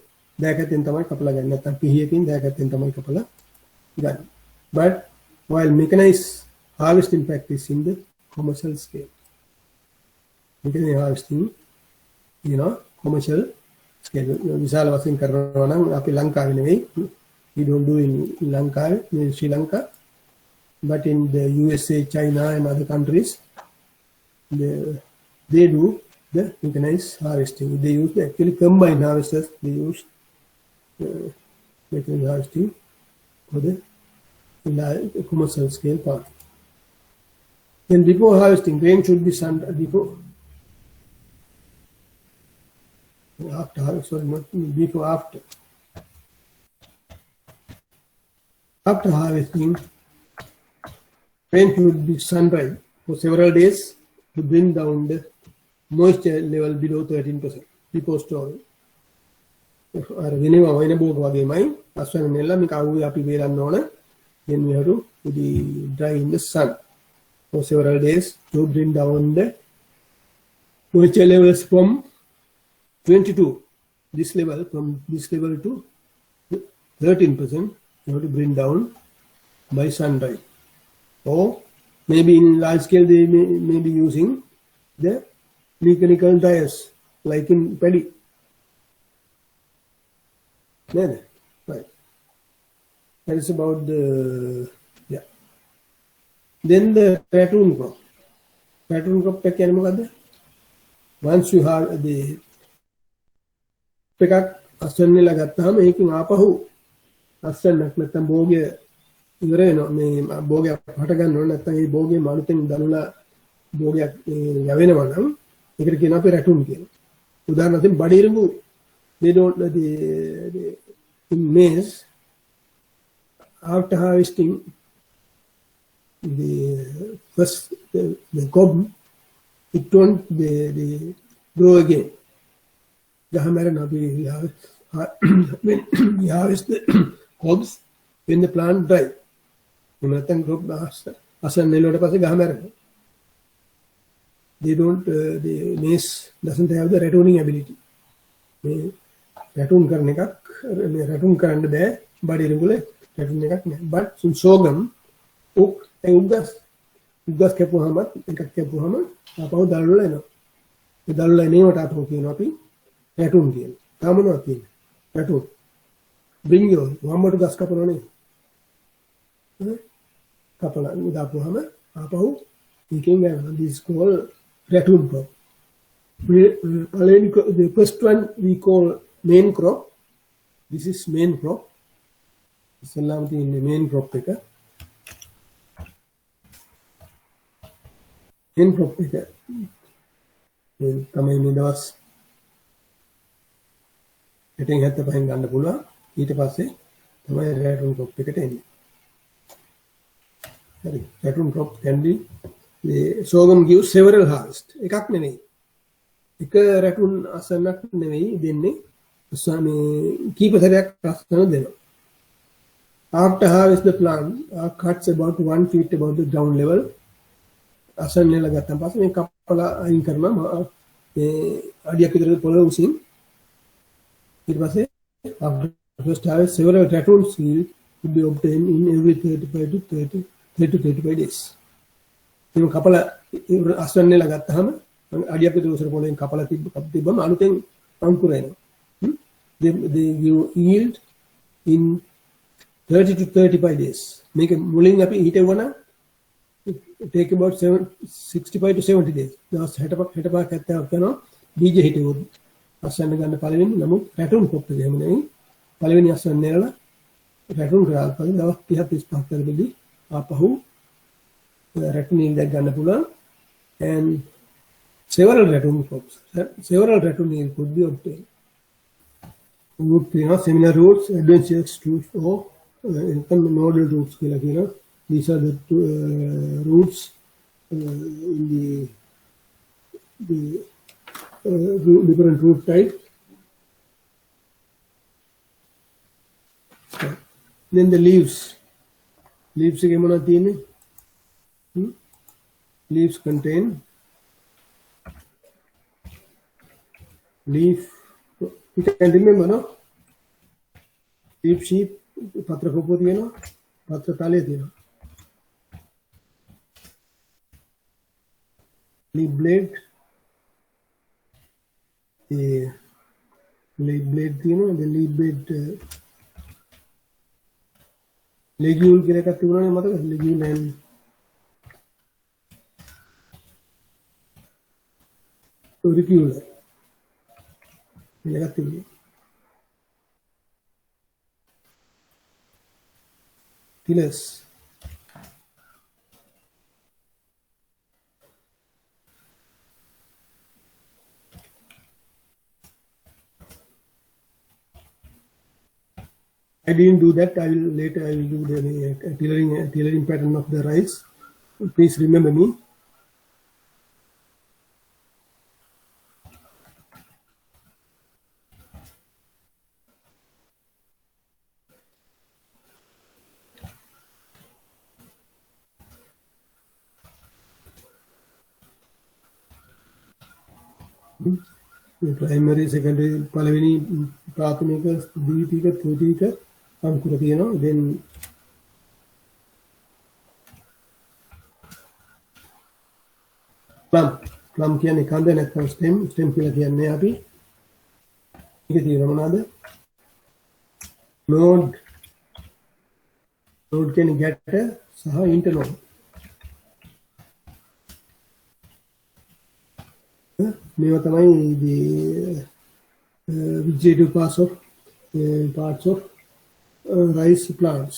Speaker 1: දෑකැත්තෙන් තමයි කපලා ගන්න. නැත්නම් පිහියකින් දෑකැත්තෙන් තමයි කපලා ගන්න. But while mechanized harvesting practice in the commercial scale. Mechanized harvesting, commercial scale. විශාල වශයෙන් කරනවා නම් අපි ලංකාවේ නෙවෙයි. We don't do in Lanka, in Sri Lanka. But in the USA, China and other countries, they do the mechanized harvesting. They use actually combined harvesters. They use mechanized harvesting for the commercial scale part. Then before harvesting, grain should be sun before. After harvest, sorry, not before, after. After harvesting, grain should be sun-dried for several days to bring down the moisture level below 13% before storing. අර වෙනම වයින් බෝග වගේමයි අස්වැන්න නෙල්ල මේක අවුවේ අපි වේලන්න ඕන. Then we have to be dry in the sun for several days to bring down the moisture levels from 22 from this level to 13%. You have to bring down by sun dry. Or maybe in large scale they may be using the mechanical dryers like in paddy. Yeah, right. That is about the Then the ratoon crop. Ratoon crop කියන්නේ මොකද්ද? Once you have the එකක් අස්වැන්නේලා ගත්තාම ඒකෙන් ආපහු අස්වැන්නක් නැත්තම් භෝගය ඉවර වෙනවා. මේ භෝගයක් හට ගන්න ඕන නැත්තම් ඒ භෝගයේ මනුතෙන් දනුලා භෝගයක් යවෙනවා නම් ඒකට කියනවා අපි රැටුන් කියලා. උදාහරණයක් වශයෙන් බඩිරුඟු they don't in maize after harvesting the first the cob it don't they grow again. When we harvest the cobs when the plant dry. They don't the maize doesn't have the ratooning ability. Ratoon කරන එකක් ratoon කරන්න බෑ බඩිරුඟුල ratoon එකක් නෑ. But in sorghum උග්ගස් කැපුවාම එකක් කැපුවාම ආපහු දල්වල එනවා. ඒ දල්වල එනේවට ආපහු කියනවා අපි ratoon කියලා. තාම මොනවද කියන්නේ? ratoon. බ්‍රින්ජෝල් වම්මඩු ගස් කපනවනේ. කපලා දාපුවාම ආපහු එකෙන් ගන්නවා. This is called ratoon crop. The first one we call main crop. This is main crop. ඉස්සෙල්ලාම තියෙන්නේ main crop එක. main crop එක තමයි මේ දවස් 75න් ගන්න පුළුවන්. ඊට පස්සේ තමයි ratoon crop එකට එන්නේ. හරි. ratoon crop can be the sorghum gives several harvest. එකක් නෙමෙයි. එක ratoon අසන්නක් නෙමෙයි දෙන්නේ. මේ කීප සැරයක් අසන්න දෙනවා. After harvest, the plant cuts about 1 feet above the ground level. අසන්න ලගත්තන් පස්සේ මේ කපලා අයින් කරනවා අඩියක් විතර පොළොව උසින්. ඊට පස්සේ after first harvest, several ratoon seeds could be obtained in every 35 days. ඒක කපලා අසන්න ලගත්තාම අඩියක් විතර උසර පොළොවෙන් කපලා තිබ්බම අලුතෙන් අංකුර එනවා. They give yield in 30 to 35 days. Make මුලින් අපි හිටවන take about 65 to 70 days. දවස් 60ක් 70ක් කරනවා බීජ හිටවුවොත් අස්වැන්න ගන්න පළවෙනි. නමුත් රැටුන් කොප්ප එහෙම නෙවෙයි. පළවෙනි අස්වැන්න නෙරලා රැටුන් කරාට පස්සේ දවස් 30 35ක් කරද්දී ආපහු රැටුන් නිල්දක් ගන්න පුළුවන්. And several ratoon crops, several ratoon yield could be obtained. Root seminar roots, adventitious roots, or nodal roots. These are the roots in the different root types. Then the leaves. Leaves leaves contain leaf. You can remember, no? Leaf sheep, patra kopo තියෙනවා, patra තලයේ තියෙනවා. Leaf blade, the leaf blade තියෙනවා, the leaf blade legule කියලා එකක් තිබුණානේ මතකද? Legule and auricular. Negatively. Tilus. I didn't do that. I will do the tillering pattern of the rice. Please remember me. Primary, secondary, පළවෙනි ප්‍රාථමික, ද්විතීක, තෘතීක අංකුර තියෙනවා. Then plum කියන්නේ කඳ නැත්නම් stem කියලා කියන්නේ අපි. මේක තියෙනවා මොනවාද? node කියන්නේ ගැට සහ internode. මේවා තමයි the vegetative parts of rice plants.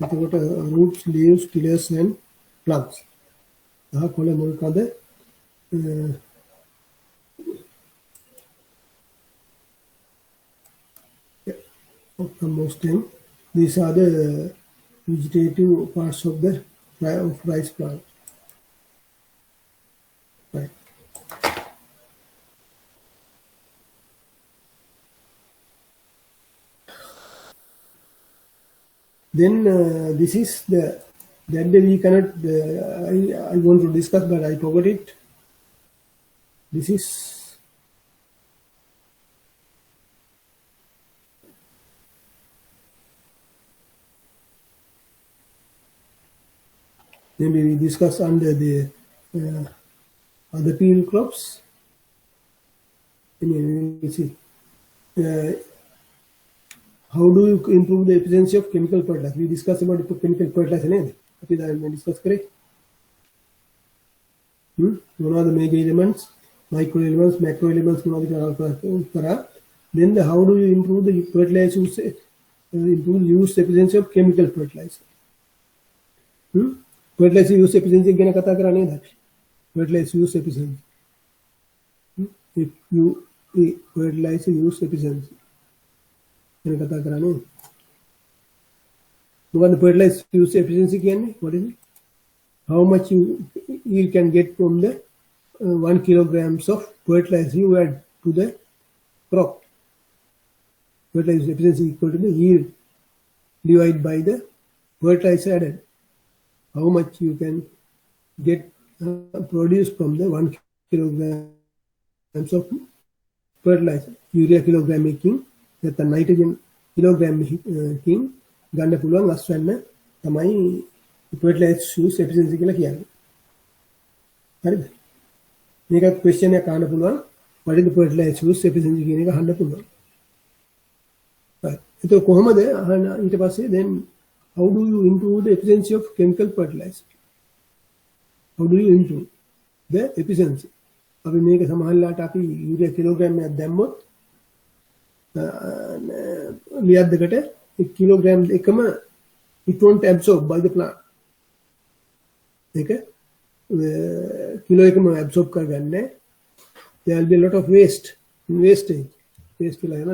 Speaker 1: එතකොට roots, leaves, tillers and plants. කොළ මුල් කඳ most time these are the vegetative parts of the rice plant. Right. Then this is that day we cannot. I want to discuss, but I forgot it. This is maybe we discuss under the other field crops. We see. How do you improve the efficiency of chemical fertilizer? We discussed about chemical fertilizer. We discuss correct. One of the major elements, micro elements, macro elements. Then how do you improve the fertilizer? Improve use efficiency of chemical fertilizer. Fertilizer use efficiency ගැන කතා කරන්නේ නැහැ. Fertilizer use efficiency. If you fertilizer use efficiency. कथा कराने what the fertilizer use efficiency කියන්නේ? What is it? How much you can get from the 1 kilograms of fertilizer you add to the crop. Fertilizer efficiency equal to the yield divide by the fertilizer added. How much you can get produced from the 1 kilograms of fertilizer. Urea kilogram making, that nitrogen kilogram making, ගන්න පුළුවන් අස්වැන්න තමයි fertilizer use efficiency කියලා කියන්නේ. හරිද? මේකත් question එකක් අහන්න පුළුවන්. What is the fertilizer use efficiency කියන එක අහන්න පුළුවන්. right. ඒක කොහොමද අහන්න ඊට පස්සේ then how do you improve the efficiency of chemical fertilizer? How do you improve the efficiency? අපි මේක සමහරලාට අපි යූරියා කිලෝග්‍රෑම් එකක් දැම්මොත් ලියක් දෙකට 1 කිලෝග්‍රෑම් එකම it won't absorb by the plant. ඒක කිලෝ එකම absorb කරගන්නේ. There will be a lot of wastage කියලා යන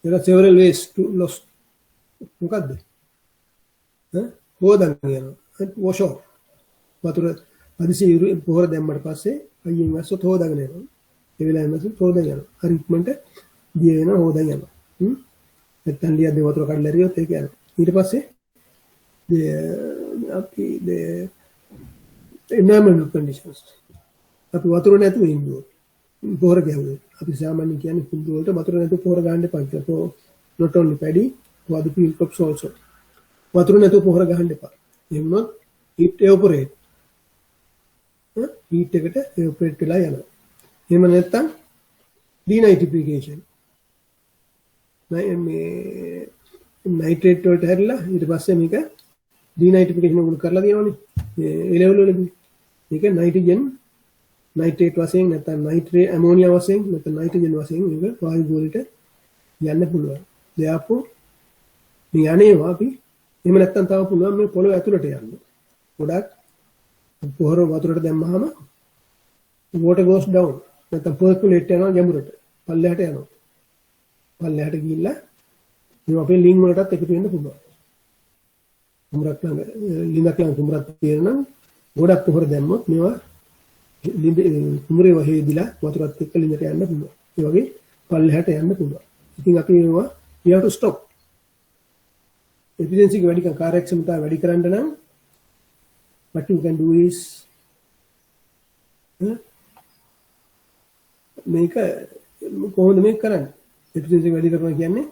Speaker 1: there are several ways to lost. මොකද්ද? හොදන්න යනවා. wash off. වතුර අදිසි පොහොර දැම්මට පස්සේ අයියෙන් වැස්සොත් හොදාගෙන යනවා. ඒ වෙලාවෙම වැස්සොත් හොදාගෙන යනවා. හරි ඉක්මනට දිය වෙනවා හොදාගෙන යනවා. නැත්තම් ලියක් දෙක වතුර කඩලා එරියොත් ඒක යනවා. ඊට පස්සේ the environmental conditions. අපි වතුර නැතුව ඉන්නවා. පොහොර ගැහුවොත් අපි සාමාන්‍යයෙන් කියන්නේ කුඩු වලට වතුර නැතුව පොහොර ගන්න එපා කියලා. So not only paddy, other field crops also. වතුර නැතුව පොහොර ගහන්න එපා. එහෙම වුණොත් it evaporate. heat එකට evaporate වෙලා යනවා. එහෙම නැත්තම් denitrification. මේ nitrate වලට හැරිලා ඊට පස්සේ මේක denitrification උගුරු කරලා දිනවනේ. මේ level වලදී. මේක nitrogen nitrate වශයෙන් නැත්නම් nitrate ammonia වශයෙන් නැත්නම් nitrogen වශයෙන් මේක වායු ගෝලයට යන්න පුළුවන්. therefore මේ අනේවා අපි එහෙම නැත්නම් තව පුළුවන් මේ පොළොව ඇතුළට යන්න. ගොඩක් පොහොර වතුරට දැම්මහම water goes down. නැත්නම් percolate යනවා ගැඹුරට. පල්ලෙහාට යනවා. පල්ලෙහාට ගිහිල්ලා මේ අපේ ලිංග වලටත් එකතු වෙන්න පුළුවන්. කුඹරක් ළඟ ලිඳක් ළඟ කුඹරක් තියෙනනම් ගොඩක් පොහොර දැම්මොත් මේවා කුඹරේ වහේදිලා වතුරත් එක්ක ලිඳට යන්න පුළුවන්. ඒ වගේ පල්ලෙහාට යන්න පුළුවන්. ඉතින් අපි මේවා we have to stop. efficiency එක වැඩි කරන කාර්යක්ෂමතාව වැඩි කරන්න නම් what you can do is මේක කොහොමද මේක කරන්නේ? efficiency වැඩි කරනවා කියන්නේ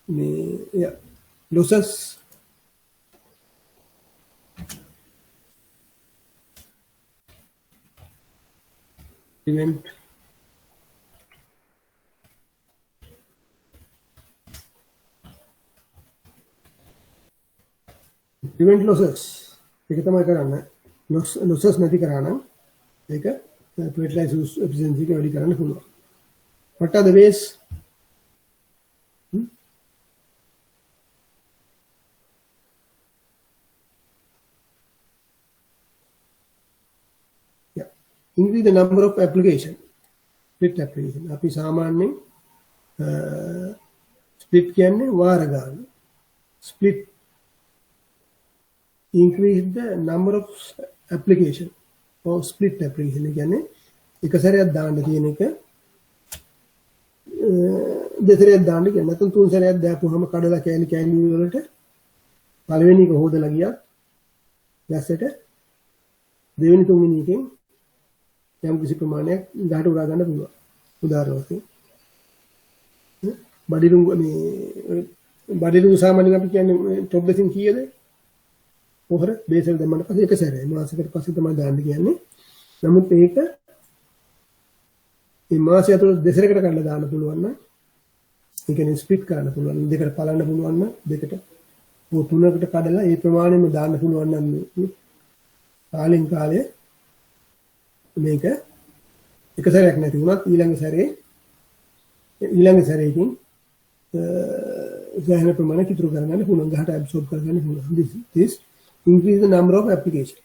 Speaker 1: මේ losses prevent losses. ඒක තමයි කරන්න. losses නැති කරා නම් ඒක fertilizer efficiency එක වැඩි කරන්න පුළුවන්. What are the ways? Yeah. Increase the number of application. Split application. අපි සාමාන්‍යයෙන් split කියන්නේ වාර ගන්න. Split increase the number of application or split application. කියන්නේ එක සැරයක් දාන්න තියෙන එක දෙසරයක් දාන්න කියන නැත්නම් තුන් සැරයක් දාපුවාම කඩලා කෑලි වලට පළවෙනි එක හොදලා ගියා දැස්සට දෙවෙනි තුන්වෙනි එකෙන් යම් කිසි ප්‍රමාණයක් ගහට උරා ගන්න පුළුවන්. උදාහරණ වශයෙන් බඩිරුංග සාමාන්‍යයෙන් අපි කියන්නේ ටොප් බේසින් කීයද? පොහොර බේසල් දැම්මම පස්සේ එක සැරේ මාසයකට පස්සේ තමයි දාන්න කියන්නේ. නමුත් ඒක මේ මාසය ඇතුළත දෙසරකට කඩලා දාන්න පුළුවන් නම් ඒ කියන්නේ ස්ප්ලිට් කරන්න පුළුවන්. දෙකට පලන්න පුළුවන් නම් දෙකට තුනකට කඩලා ඒ ප්‍රමාණයෙම දාන්න පුළුවන් නම් කාලෙන් කාලය මේක එක සැරයක් නැති වුණත් ඊළඟ සැරේකින් සෑහෙන ප්‍රමාණයක් ඉතුරු කරගන්න පුළුවන්. ගහට ඇබ්සෝබ් කරගන්න පුළුවන්. this increase the number of application.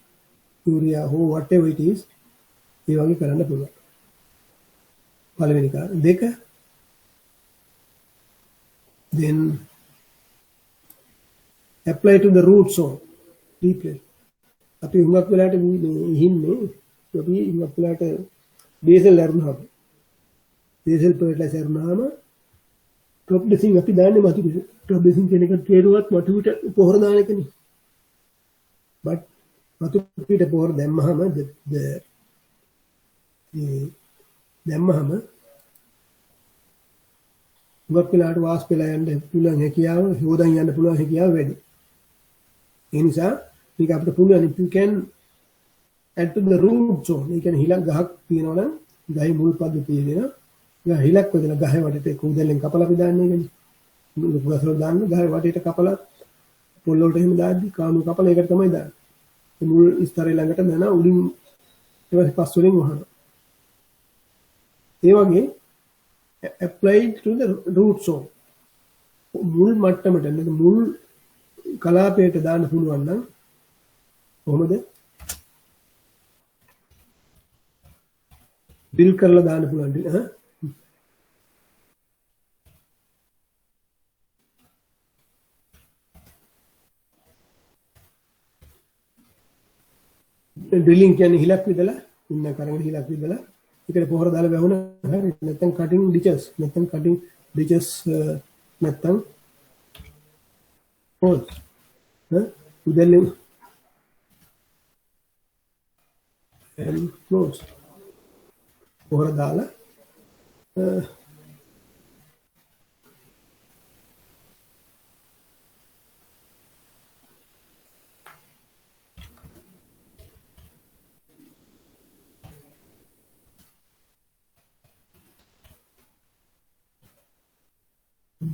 Speaker 1: urea ho whatever it is ඒ වගේ කරන්න පුළුවන්. පළවෙනි කාරණා. දෙක then apply to the root zone deeply. අපි හුඟක් වෙලාවට ඉන්නේ අපි හුඟක් වෙලාවට බේසල් අරුණාම බේසල් fertilizer අරුණාම ටොප් ඩ්‍රෙසින් අපි දාන්නේ වතුරට. ටොප් ඩ්‍රෙසින් කියන එක තේරුවත් වතුරට පොහොර දාන එකනේ. but වතුර පිට පොහොර දැම්මහම දැම්මහම ගොඩක් වෙලාවට වාස් වෙලා යන්න පුළුවන් හැකියාව හොදන් යන්න පුළුවන් හැකියාව වැඩි. ඒ නිසා මේක අපිට පුළුවන් if you can add to the root zone. ඒ කියන්නේ හිලක් ගහක් තියෙනවා නම් ගහේ මුල් පද්ධතිය දෙන ගහ හිලක් වදලා ගහේ වටේට කුඩෙල්ලෙන් කපලා අපි දාන්නේ ඒකනේ. මුල් ගහවල දාන්න ගහේ වටේට කපලා පොල් වලට එහෙම දාද්දි කාණු කපලා ඒකට තමයි දාන්නේ. ඒ මුල් ස්තරේ ළඟට දාන උඩින් ඊට පස්සේ පස් වලින් වහනවා. ඒ වගේ applied to the root zone. මුල් මට්ටමට නේද මුල් කලාපයට දාන්න පුළුවන් නම් කොහොමද? ඩ්‍රිල් කරලා දාන්න පුළුවන් ඩ්‍රිලින් කියන්නේ හිලක් විදලා ඉන්න කරගෙන හිලක් විදලා ඒකට පොහොර දාලා වැහුණ හරි නැත්නම් කටින් ඩිචස් නැත්නම් හොල්ස් උදැල්ලෙන් and close පොහොර දාලා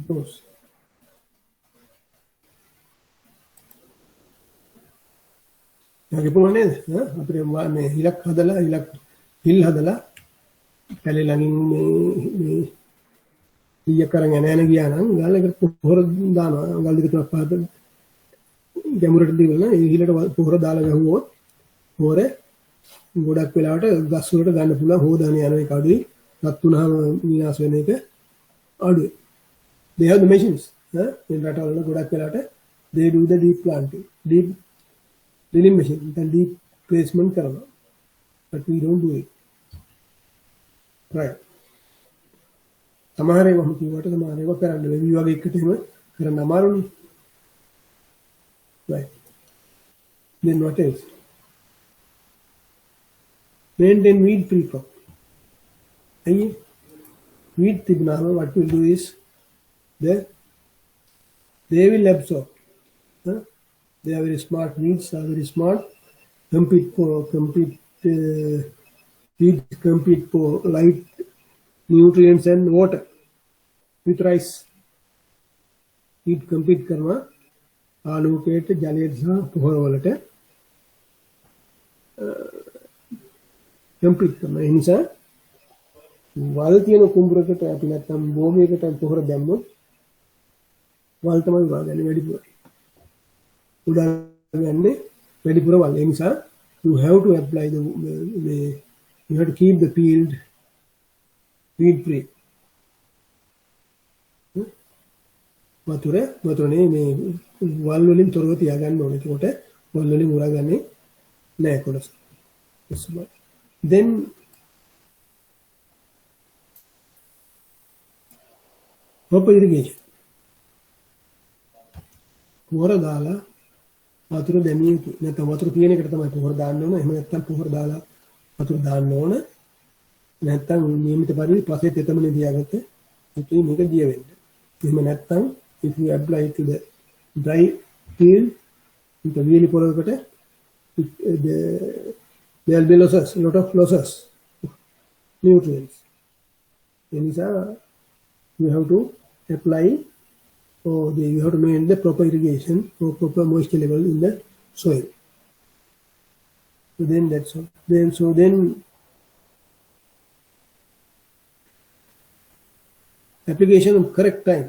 Speaker 1: close යකි පුළුවන් නේද? අපිට මේ හිලක් හදලා හිල් හදලා පැලේ ළඟින් මේ ඊය කරන් යන ගියා නම් ගාලකට පොහොර දානවා. ගල් දෙක තුනක් පහත ගැඹුරට දීලා ඒ හිලට පොහොර දාලා ගහුවොත් පොහොර ගොඩක් වෙලාවට ගස් වලට ගන්න පුළුවන්. හොදාන යන එක අඩුයි. රත් වුණාම විනාශ වෙන එක අඩුයි. they have the machines in රටවල ගොඩක් වෙලාවට they do the deep planting deep drilling machine and deep placement කරනවා. but we don't do it right. සමහර ඒවා කිව්වට සමහර ඒවා කරන්න බැහැ. මේ වගේ එකට එහෙම කරන්න අමාරුනේ. right. then what else? maintain weed free crop. අයියේ weed තිබුණාම what we'll do is they will absorb. They are very smart. Weeds are very smart. Weeds compete for light, nutrients and water with rice. Weed compete කරනවා ආලෝකයට ජලයට සහ පොහොර වලට compete කරනවා. ඒ නිසා වල් තියෙන කුඹුරකට අපි නැත්තම් භූමියකට පොහොර දැම්මොත් වල් තමයි වාගන්නේ වැඩිපුර. උදාහරණයක් වැඩිපුර වල්. ඒ නිසා you have to apply you have to keep the field weed free. වතුරේ මේ වල් වලින් තොරව තියාගන්න ඕනේ. ඒකට වල් වලින් උරාගන්නේ නැහැ කොටස. then proper irrigation. පොහොර දාලා වතුර දැමිය යුතුයි. නැත්නම් වතුර තියෙන එකට තමයි පොහොර දාන්න ඕන. එහෙම නැත්නම් පොහොර දාලා වතුර දාන්න ඕන. නැත්නම් නියමිත පරිදි පස්සේ තෙතමනේ තියාගත්ත යුතුයි මේක දිය වෙන්න. එහෙම නැත්නම් if you apply to the dry field with a wheelie පොරකට there will be losses, lot of losses nutrients. ඒ නිසා you have to apply or you have to maintain the proper irrigation or proper moisture level in the soil. So then that's all. Then application of correct time.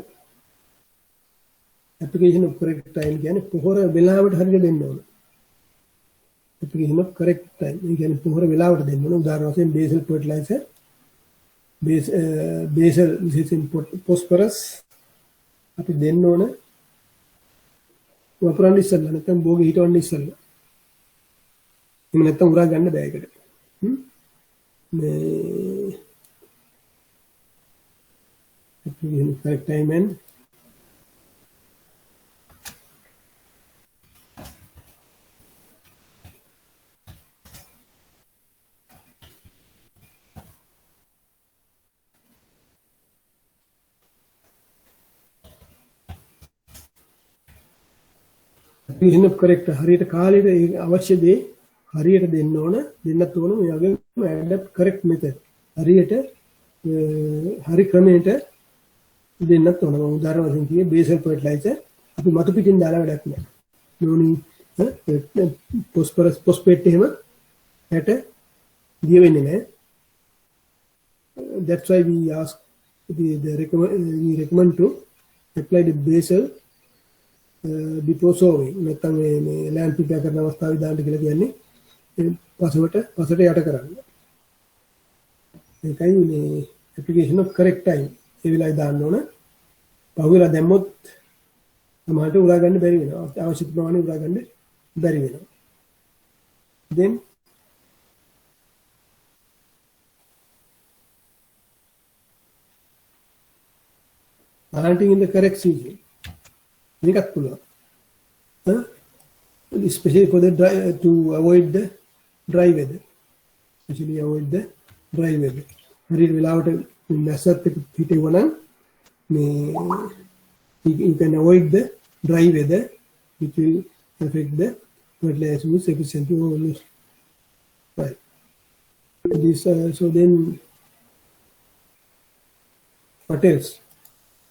Speaker 1: Application of correct time කියන්නේ පොහොර වෙලාවට හරියට දෙන්න ඕන. Application of correct time. ඒ කියන්නේ පොහොර වෙලාවට දෙන්න ඕන. උදාහරණ වශයෙන් basal fertilizer basal phosphorus අපි දෙන්න ඕන වපුරන්න ඉස්සෙල්ලා නැත්නම් බෝගේ හිටවන්න ඉස්සෙල්ලා. එහෙම නැත්නම් උරා ගන්න බෑ ඒකට. මේ correct time and application of correct හරියට කාලෙට අවශ්‍ය දේ හරියට දෙන්න ඕන දෙන්නත් ඕන මේ වගේ adapt correct method හරියට හරි ක්‍රමයට දෙන්නත් ඕන මම උදාහරණ වශයෙන් කිව්වේ basal fertilizer අපි මතු පිටින් දාලා වැඩක් නැහැ නෝනි phosphate එහෙම හැට දිය වෙන්නේ නැහැ that's why we ask we recommend to apply the basal before sowing නැත්නම් මේ land prepare කරන අවස්ථාවේ දාන්න කියලා කියන්නේ පසට යට කරන්න. ඒකයි මේ application of correct time ඒ වෙලාවයි දාන්න ඕන. පහුවෙලා දැම්මොත් සමහරට උරා ගන්න බැරි වෙනවා. අවශ්‍ය ප්‍රමාණය උරා ගන්න බැරි වෙනවා. then planting in the correct season මේකත් පුළුවන්. Especially for the to avoid the dry weather. Especially avoid the dry weather. හරියට වෙලාවට නැසත් හිටෙවනම් මේ you can avoid the dry weather which will affect the fertilizer use efficiency overuse. Right. This so then what else?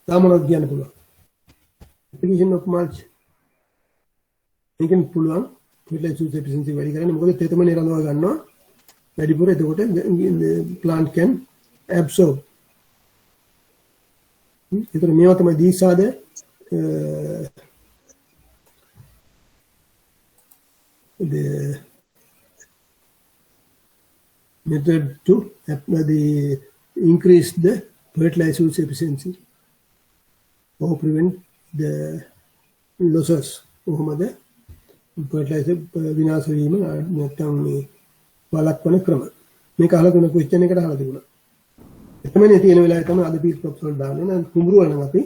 Speaker 1: සාමාන්‍යයෙන් කියන්න පුළුවන්. application of mulch මේකෙන් පුළුවන් fertilizer use efficiency වැඩි කරන්න මොකද තෙතමනේ රඳවා ගන්නවා වැඩිපුර එතකොට plant can absorb ඒතර මේවා තමයි these are the method to increase the fertilizer use efficiency or prevent the losses කොහොමද fertilizer විනාශ වීම නැත්නම් මේ වළක්වන ක්‍රම මේක අහලා තුන question එකට අහලා තිබුණා එතමනේ තියෙන වෙලාවේ තමයි අද පීල් ක්‍රොප්ස් වල දාන්නේ නම් කුඹුරු වල නම් අපි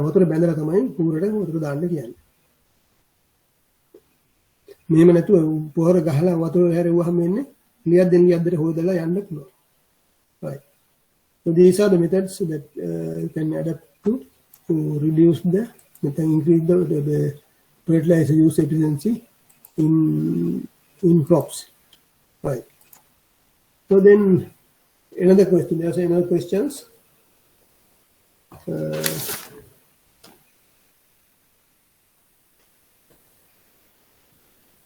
Speaker 1: වතුර බැඳලා තමයි කුඹුරට වතුර දාන්න කියන්නේ මෙහෙම නැතුව පොහොර ගහලා වතුර හැරෙව්වහම එන්නේ ලියක් දෙන්න හොදලා යන්න පුළුවන් right so these are the methods that you can adapt to reduce the increase the fertilizer use efficiency in crops right so then another question there's another questions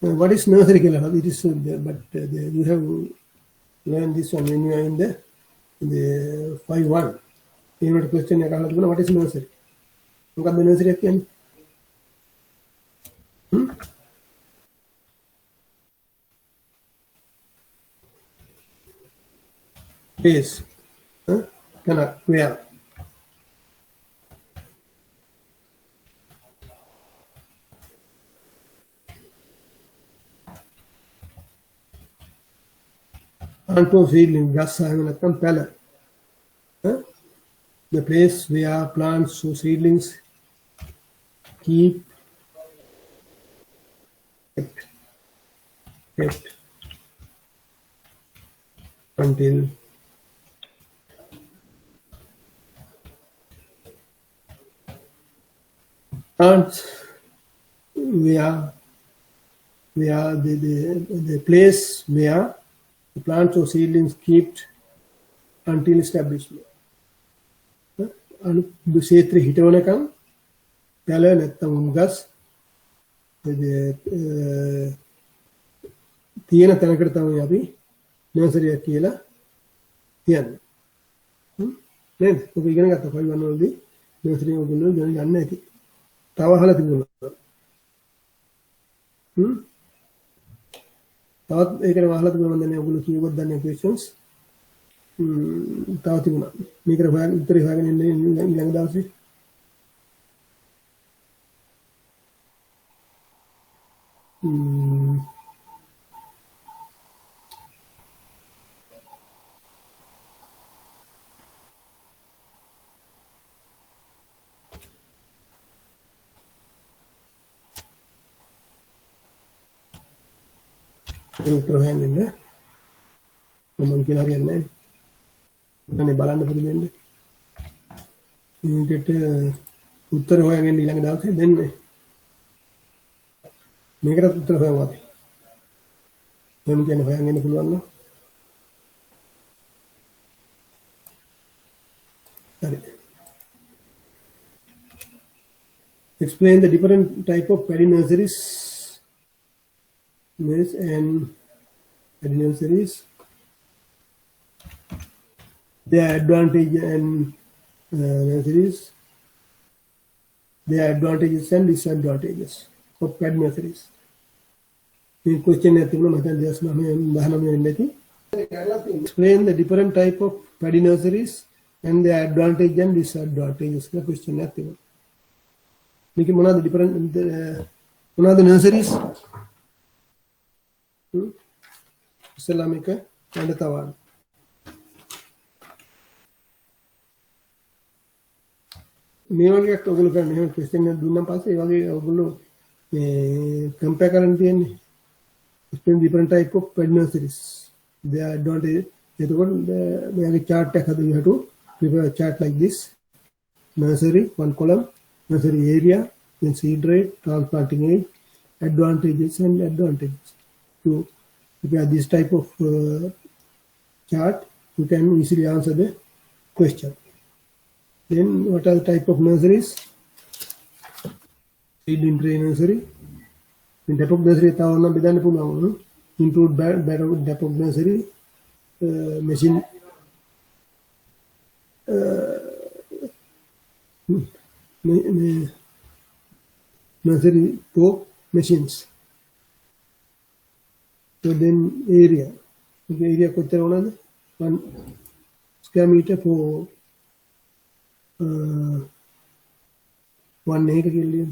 Speaker 1: what is nursery killer it is you have learned this one when you are in the 5-1 favorite question එක අහලා තිබුණා what is nursery මොකක්ද nursery එක කියන්නේ place cannot where Anto seedling ගස් සායම නැත්නම් පැල the place where plants or seedlings keep until plants where the place where the plants or seedlings kept until establishment ක්ෂේත්‍රෙ හිටවනකම් පැල නැත්තම් උම්ගස් තියෙන තැනකට තමයි අපි නර්සරියක් කියලා කියන්නේ නේද ඔබ ඉගෙන ගත්තා කොයි වන්නවලදී නර්සරිය ඔයගොල්ලෝ ගන්න ඇති තව අහලා තිබුණා තවත් ඒකට අහලා තිබුණා මම දන්නේ ඔයගොල්ලෝ කීවද දන්නේ questions තව තිබුණා මේකට හොයන්න උත්තරේ හොයාගෙන ඉන්නේ ඊළඟ දවසේ උත්තර හොයන්නේ මම කියලා හරියන්නේ නැහැ. අනේ බලන්න පුරුදු වෙන්න. මේකට උත්තර හොයගෙන ඊළඟ දවසේ දෙන්නේ. මේකට උත්තර හොයමු අපි. මම කියන්නේ හොයන්න පුළුවන් නම්. හරි. Explain the different type of paddy nurseries. Yes, and paddy nurseries. Their advantage and nurseries. Their advantages and disadvantages of paddy nurseries. The question is, explain the different type of paddy nurseries and their advantage and disadvantages. The question is, making one of the different one of the nurseries. Islamic and Tawan. මේ වගේ එකක් ඔයගොල්ලෝ කරන්නේ එහෙම question එකක් දුන්නාන් පස්සේ ඒ වගේ ඔයගොල්ලෝ මේ කම්පෙයාර් කරන්න තියෙන්නේ explain different type of paddy nurseries their advantage එතකොට මෙයාගේ chart එකක් හදලා you have to prepare a chart like this nursery one column nursery area then seed rate transplanting age advantages and advantages to prepare this type of chart you can easily answer the question. Then what are the type of nurseries? Seed in tray nursery. In type of nursery, include type of nursery, machine, nursery top machines. So then area. The area kochara unada 1 square meter for 1 acre million.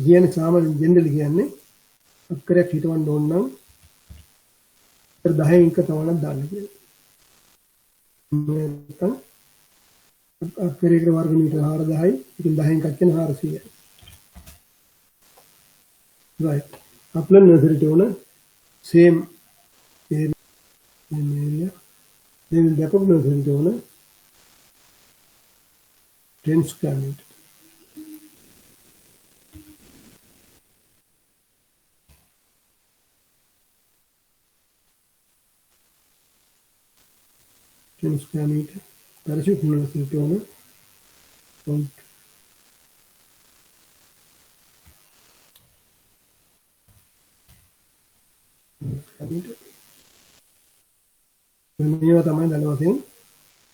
Speaker 1: කියන්නේ සාමාන්‍ය generally කියන්නේ අක්කරයක් හිටවන්න ඕන නම් 10 එක තවනක් දාන්න කියලා. නැත්නම් අක්කරයක වර්ග මීටර 4000යි. ඉතින් 10 එකක් කියන 400යි. right. Upland nursery to one same area. Then depth of nursery to one 10 square meter. Square meter. Parachute nursery to one 1.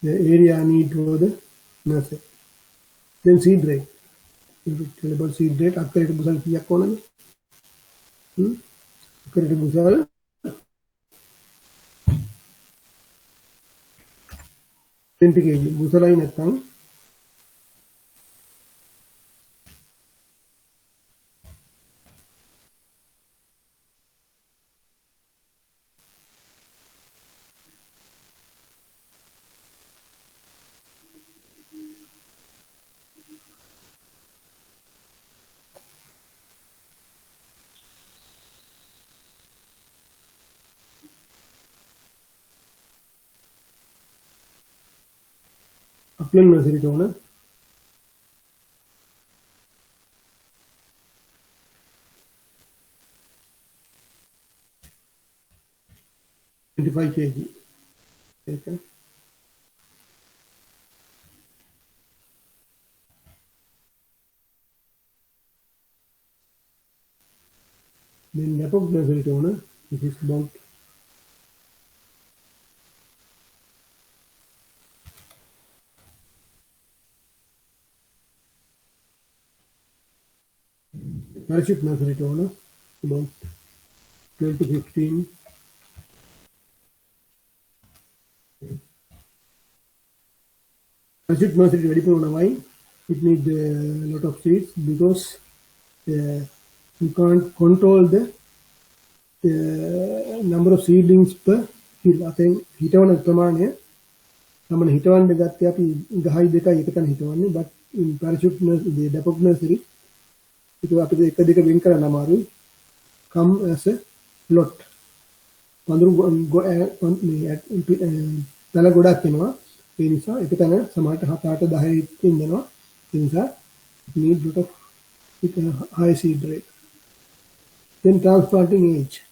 Speaker 1: The area need for the nursery. Then seed rate. Available seed rate. Accurate busal kiya kona ne? Accurate busal 20 kg. Busalai nathang Upland nursery to one 25 kg. Okay. Then depth of nursery to one, which is about 12 nursery to one, about 12 to 15. Parachute nursery ready for why it needs a lot of seeds because you can't control the number of seedlings per hill. I think හිටවන ප්‍රමාණය තමයි හිටවන්න ගත්තේ අපි ගහයි දෙකයි එක තැන හිටවන්නේ but in parachute the depot nursery, it was the Kadika Vinkara Namaru come as a lot. Pandru go Talagoda Kinoa, Pinisa, Ekatana, Samata Hatata, the high in the north, Pinsa, need lot of high seed rate. Then transplanting age.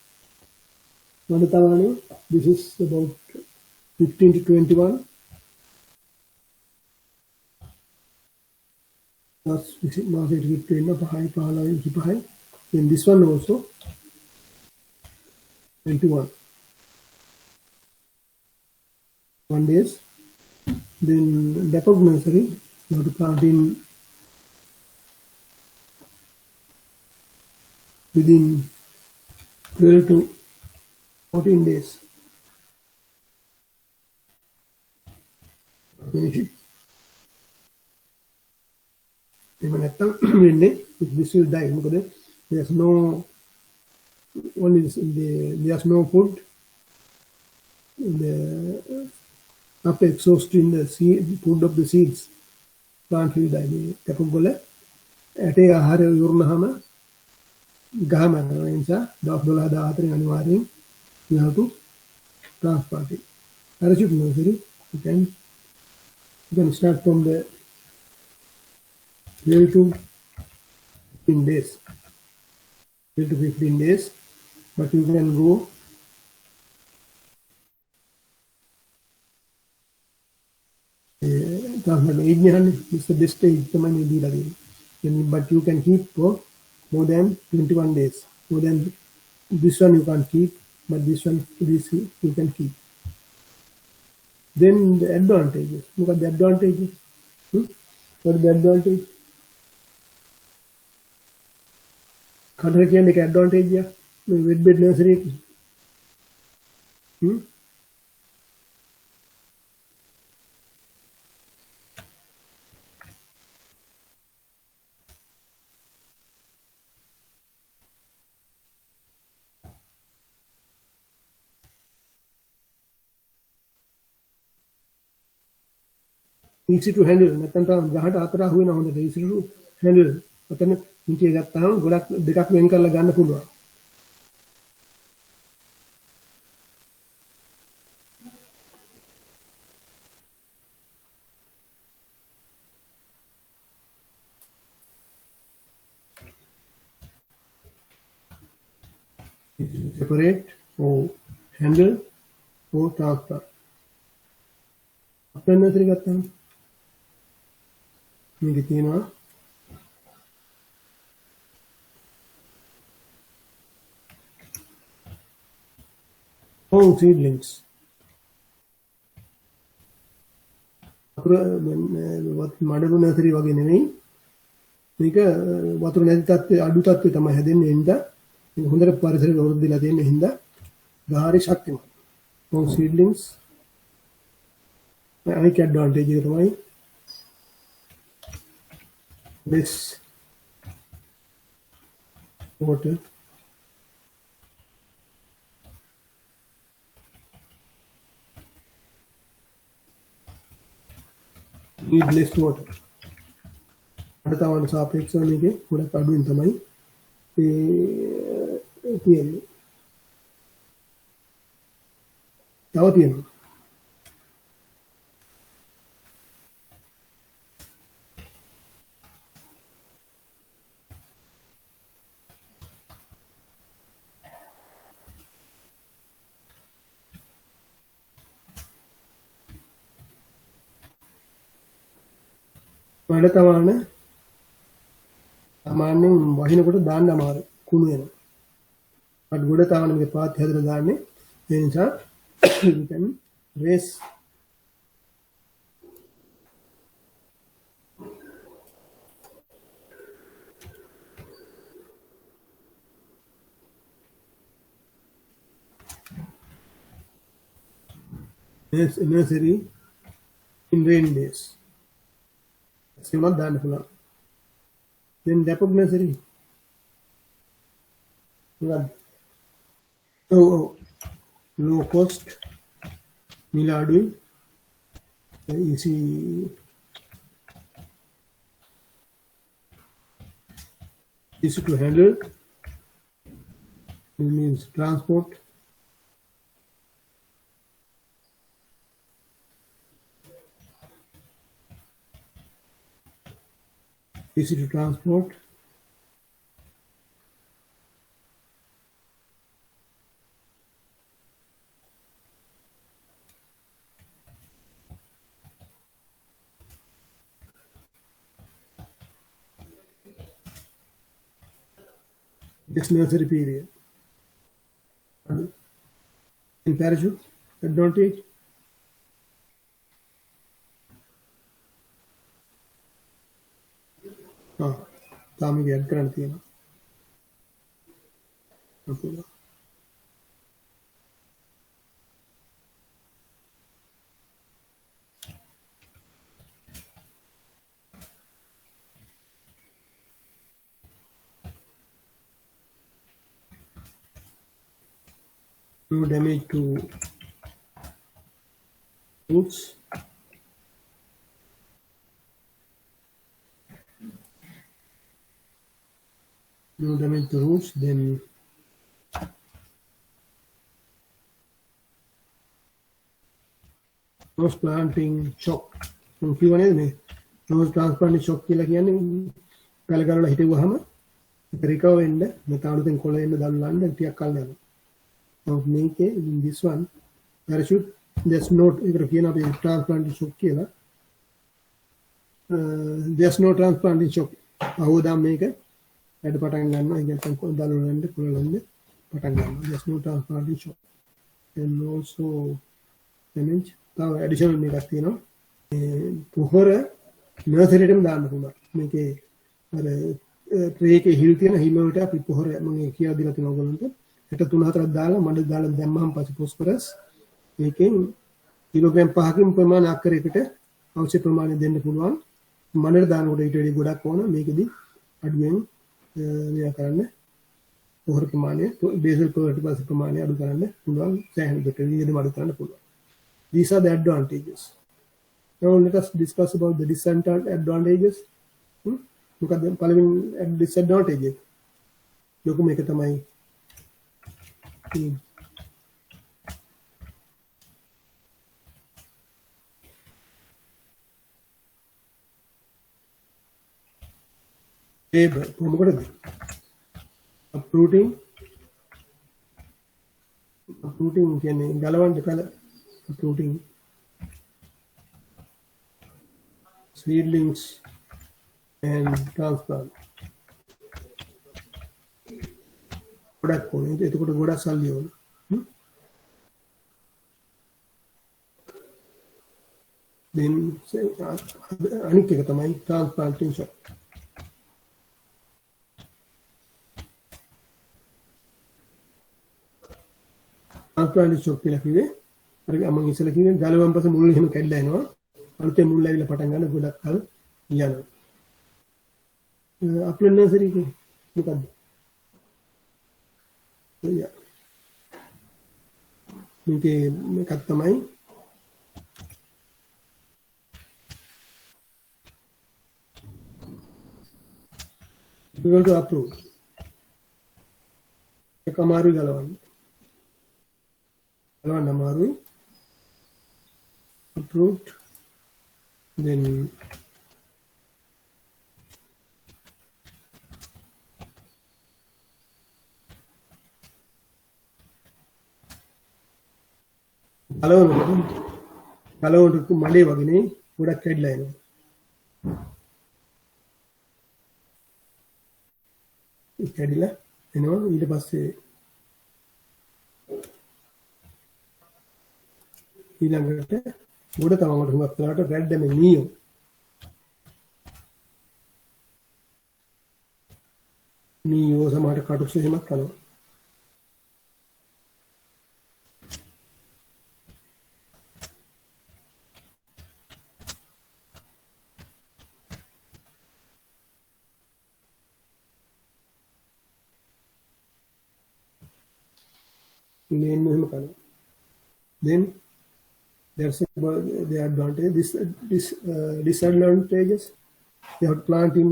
Speaker 1: Manatavani, this is about 15 to 21. That's it train of high Pala high. Then this one also 21. 1 days. Then depot nursery, you have to plant in within 12 to 14 days. Finish it. This will die because there's no only there's no food. After exhausting the seed, food of the seeds, plant will die. Tapugole at a hare urnahama gama insa dola da atri you have to transplant it. Parachute nursery, you can start from the 12 to 15 days. 12 to 15 days, but you can go is the best stage, but you can keep for more than 21 days. More than this one you can't keep, but this you can keep. Then the advantages. Look at the advantages. What is the advantage? Can't can take advantage here. With bed nursery. Easy to handle. Natanta Jahata Atra who know the easy to handle. But then into that town, go back the Kakwenka Lagana Pula. Separate or handle or transfer. After nursery got them. Nikitina. Oh, seedlings. What Madabu nursery was in a මේක වතුර නැති තත්ත්වයේ අඩු තත්ත්වයේ තමයි හැදෙන්නේ හින්දා මේක හොඳට පරිසරයට වරුද්ද දීලා තියෙන හින්දා ගාහරි ශක්තිමත්. මොන් සීඩ්ලින්ග්ස් අනික ඇඩ්වාන්ටේජ් එක තමයි this water need less water. අඩතාවන සාපේක්ෂව මේකේ ගොඩක් අඩුවෙන් තමයි තියෙන්නේ. තව තියෙනවා. අඩතාවන सामान्य वाहिनी को दान अमार कुणेन अट गुड तावन में पात हेदर दाने देन सा you can raise nursery in rain days. So not दान फुला. Then depot nursery. Low cost, Miladu, easy easy to handle. It means transport. Easy to transport. This nursery period. In parachute, advantage. तामी add करना තියෙනවා. No damage to roots. No damage to roots. Then nose planting shock. කියවනේ මේ nose transplanting shock කියලා කියන්නේ පැල කරලා හිටුවාම recover වෙන්න මේ තාළුතෙන් කොළ එන්න දල්ලන්න ටිකක් කල් යනවා. Now මේකේ in this one parachute there's no ඒකට කියන අපි transplanting shock කියලා. There's no transplanting shock. අවදාම් මේක ඇඩ පටන් ගන්නවා. ඒ කියන්නේ දල්ලන්න කොළලන්න පටන් ගන්නවා. There's no transplanting shock. And also damage. තව ඇඩිෂනල් මේකක් තියෙනවා. පොහොර නර්සරියටම දාන්න පුළුවන්. මේකේ අර ට්‍රේ එකේ හිල් තියෙන හිල් වලට අපි පොහොර මම කියලා දීලා තියෙනවා ඔයගොල්ලන්ට. 3-4ක් දාලා මඩ දාලා දැම්මහම පස්සේ ෆොස්ෆරස් මේකෙන් කිලෝග්‍රෑම් 5කින් ප්‍රමාණ අක්කරයකට අවශ්‍ය ප්‍රමාණය දෙන්න පුළුවන්. මඩට දානකොට ඊට වඩා ගොඩක් ඕන. මේකෙදි අඩුවෙන් මෙයා කරන්න පොහොර ප්‍රමාණය බේසල් පර්ටිකල්ස් ප්‍රමාණය අඩු කරන්න පුළුවන්. සෑහෙන දෙයක් විදිහට අඩු කරන්න පුළුවන්. These are the advantages. Now let us discuss about the disadvantages. මොකද පළවෙනි disadvantages. ලොකු මේක තමයි මොකටද? uprooting කියන්නේ ගලවන්න කල uprooting seedlings and transplant. ගොඩක් ඕනේ. එතකොට ගොඩක් සල්ලි ඕනේ. then අනිත් එක තමයි transplanting shock. transplanting shock කියලා කිව්වේ අර මම ඉස්සෙල්ලා කිව්වේ ගලවන් පස්සේ මුල් එහෙම කැඩලා එනවා. අලුතෙන් මුල් ඇවිල්ලා පටන් ගන්න ගොඩක් කල් යනවා. අපේ නර්සරි එකේ මොකද්ද? මේකේ මේකක් තමයි difficult to approve. එක අමාරුයි ගලවන්න අමාරුයි. approved. Then කලවුන්ට මඩේ වගේ ගොඩක් කැඩලා එනවා. කැඩිලා එනවා. ඊට පස්සේ ඊළඟට ගොඩ තමකට හුඟක් වෙලාවට රෙඩ් ඩැමේ මීයෝ සමහර කටුස් එහෙමත් කරනවා. Then there's the advantage. Disadvantages. You have to plant in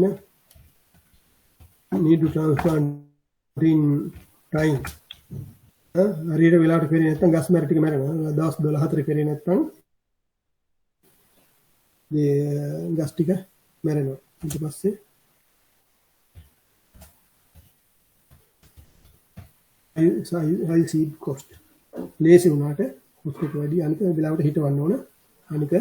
Speaker 1: need to transplant in time. හරියට වෙලාවට කරේ නැත්නම් ගස් මැර ටික මැරෙනවා. දවස් 12 4 කරේ නැත්නම් මේ ගස් ටික මැරෙනවා. ඊට පස්සේ high seed cost. ලේසි වුණාට cost එක වැඩි. අනික වෙලාවට හිටවන්න ඕන. අනික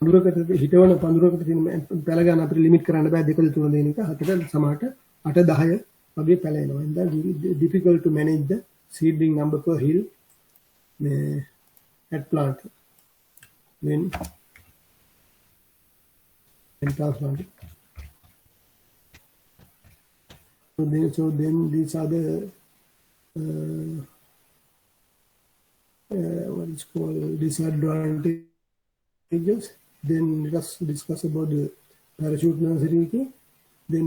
Speaker 1: පඳුරකට හිටවන පඳුරකට තියෙන පැල ගන්න අපිට ලිමිට් කරන්න බෑ 2 3 දෙන එක 4ට සමහරට 8 10 වගේ පැල එනවා. ඉතින් difficult to manage the seedling number per hill at plant when transplanting. So then these are the what is called disadvantages. Then let us discuss about the parachute nursery. Then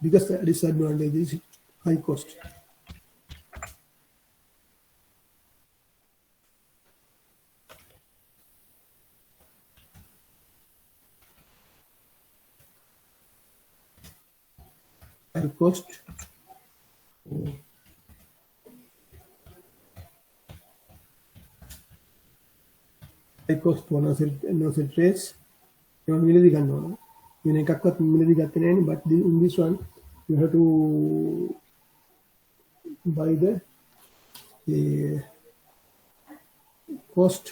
Speaker 1: biggest disadvantage is high cost. High cost. High cost nursery trays. You මිලදී ගන්න ඕන. වෙන එකක්වත් මිලදී ගත්තේ නැහැ නේ. But in this one you have to buy the cost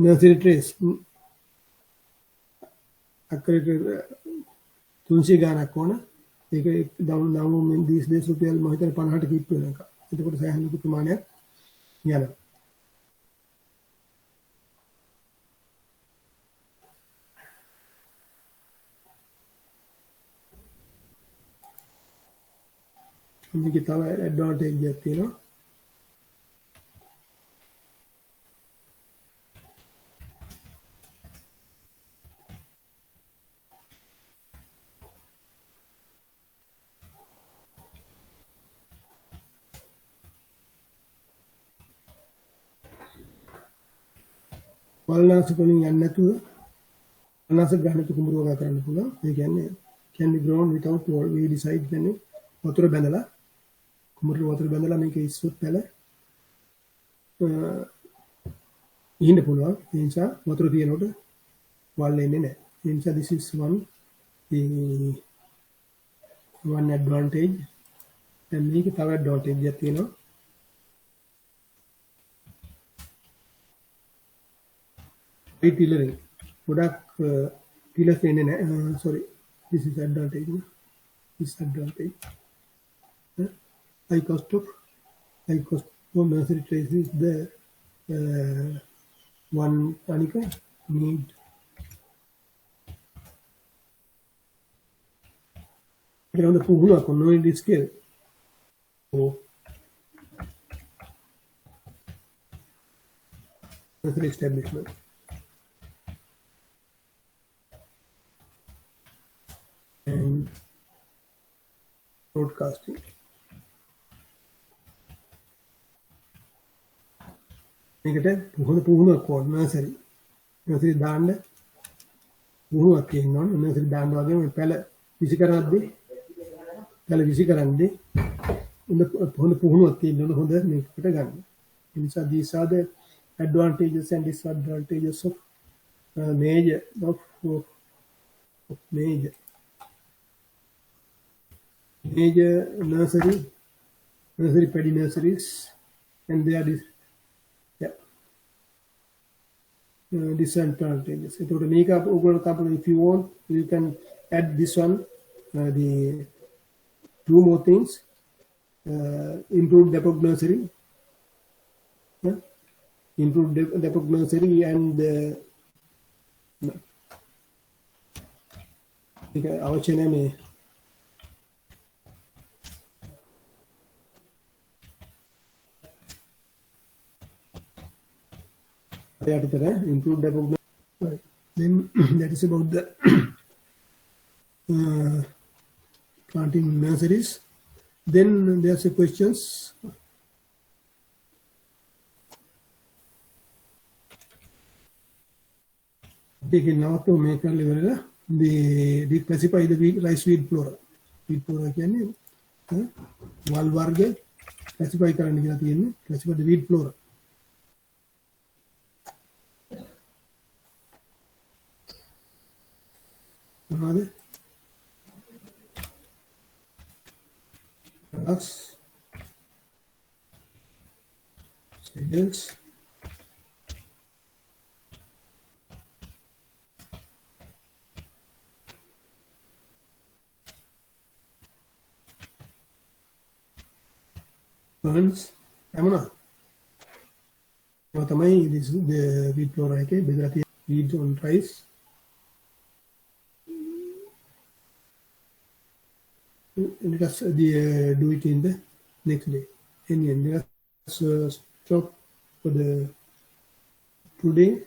Speaker 1: nursery trays. අක්කරට 300 ගාණක් ඕන. ඒක නම් these days රුපියල් මම හිතන්නේ 50ට කිට්ටු වෙන එක. එතකොට සෑහෙන ලොකු ප්‍රමාණයක් යනවා. මේක තමයි ඇඩ්වාන්ටේජ් එකක් තියෙනවා. වල්නාශක වලින් යන්නේ නැතුව වල්නාශක ගන්න නැතුව කුඹුර වගා කරන්න පුළුවන්. ඒ කියන්නේ can be grown without we decide කියන්නේ වතුර බැඳලා කුඹුර වතුර බැඳලා මේක ඉස්සුත් පැල ඉන්න පුළුවන්. ඒ නිසා වතුර තියෙනකොට වල් එන්නේ නැහැ. ඒ නිසා this is one advantage. දැන් මේක තව advantage එකක් තියෙනවා. Tillering. ගොඩක් tillers එන්නේ නැහැ. Sorry. This is advantage. Disadvantage. High cost for nursery trays is the one Anika need. Around the puhula no in this scale. So nursery establishment. And broadcasting. මේකට පුහුණුවක් ඕන නර්සරි දාන්න පුහුණුවක් තියෙන්න ඕන. නර්සරි දාන්න වගේම පැල විසි කරද්දී හොඳ පුහුණුවක් තියෙන්න ඕන හොඳ මේකට ගන්න. ඒ නිසා these are the advantages and disadvantages of major nursery paddy nurseries and their disadvantages. So to make up overall couple, if you want, you can add this one, the two more things, improved depot nursery, and our channel improved development. Then that is about the planting nurseries. Then there's a questions. Now to make a level, they classify the rice weed flora. Weed flora can wal varga classify කරන්න classify the weed flora. Another grass, cereals, ferns, amana. This is the weed flora. Weeds on rice. Let us do it in the next day. Let us stop for the today.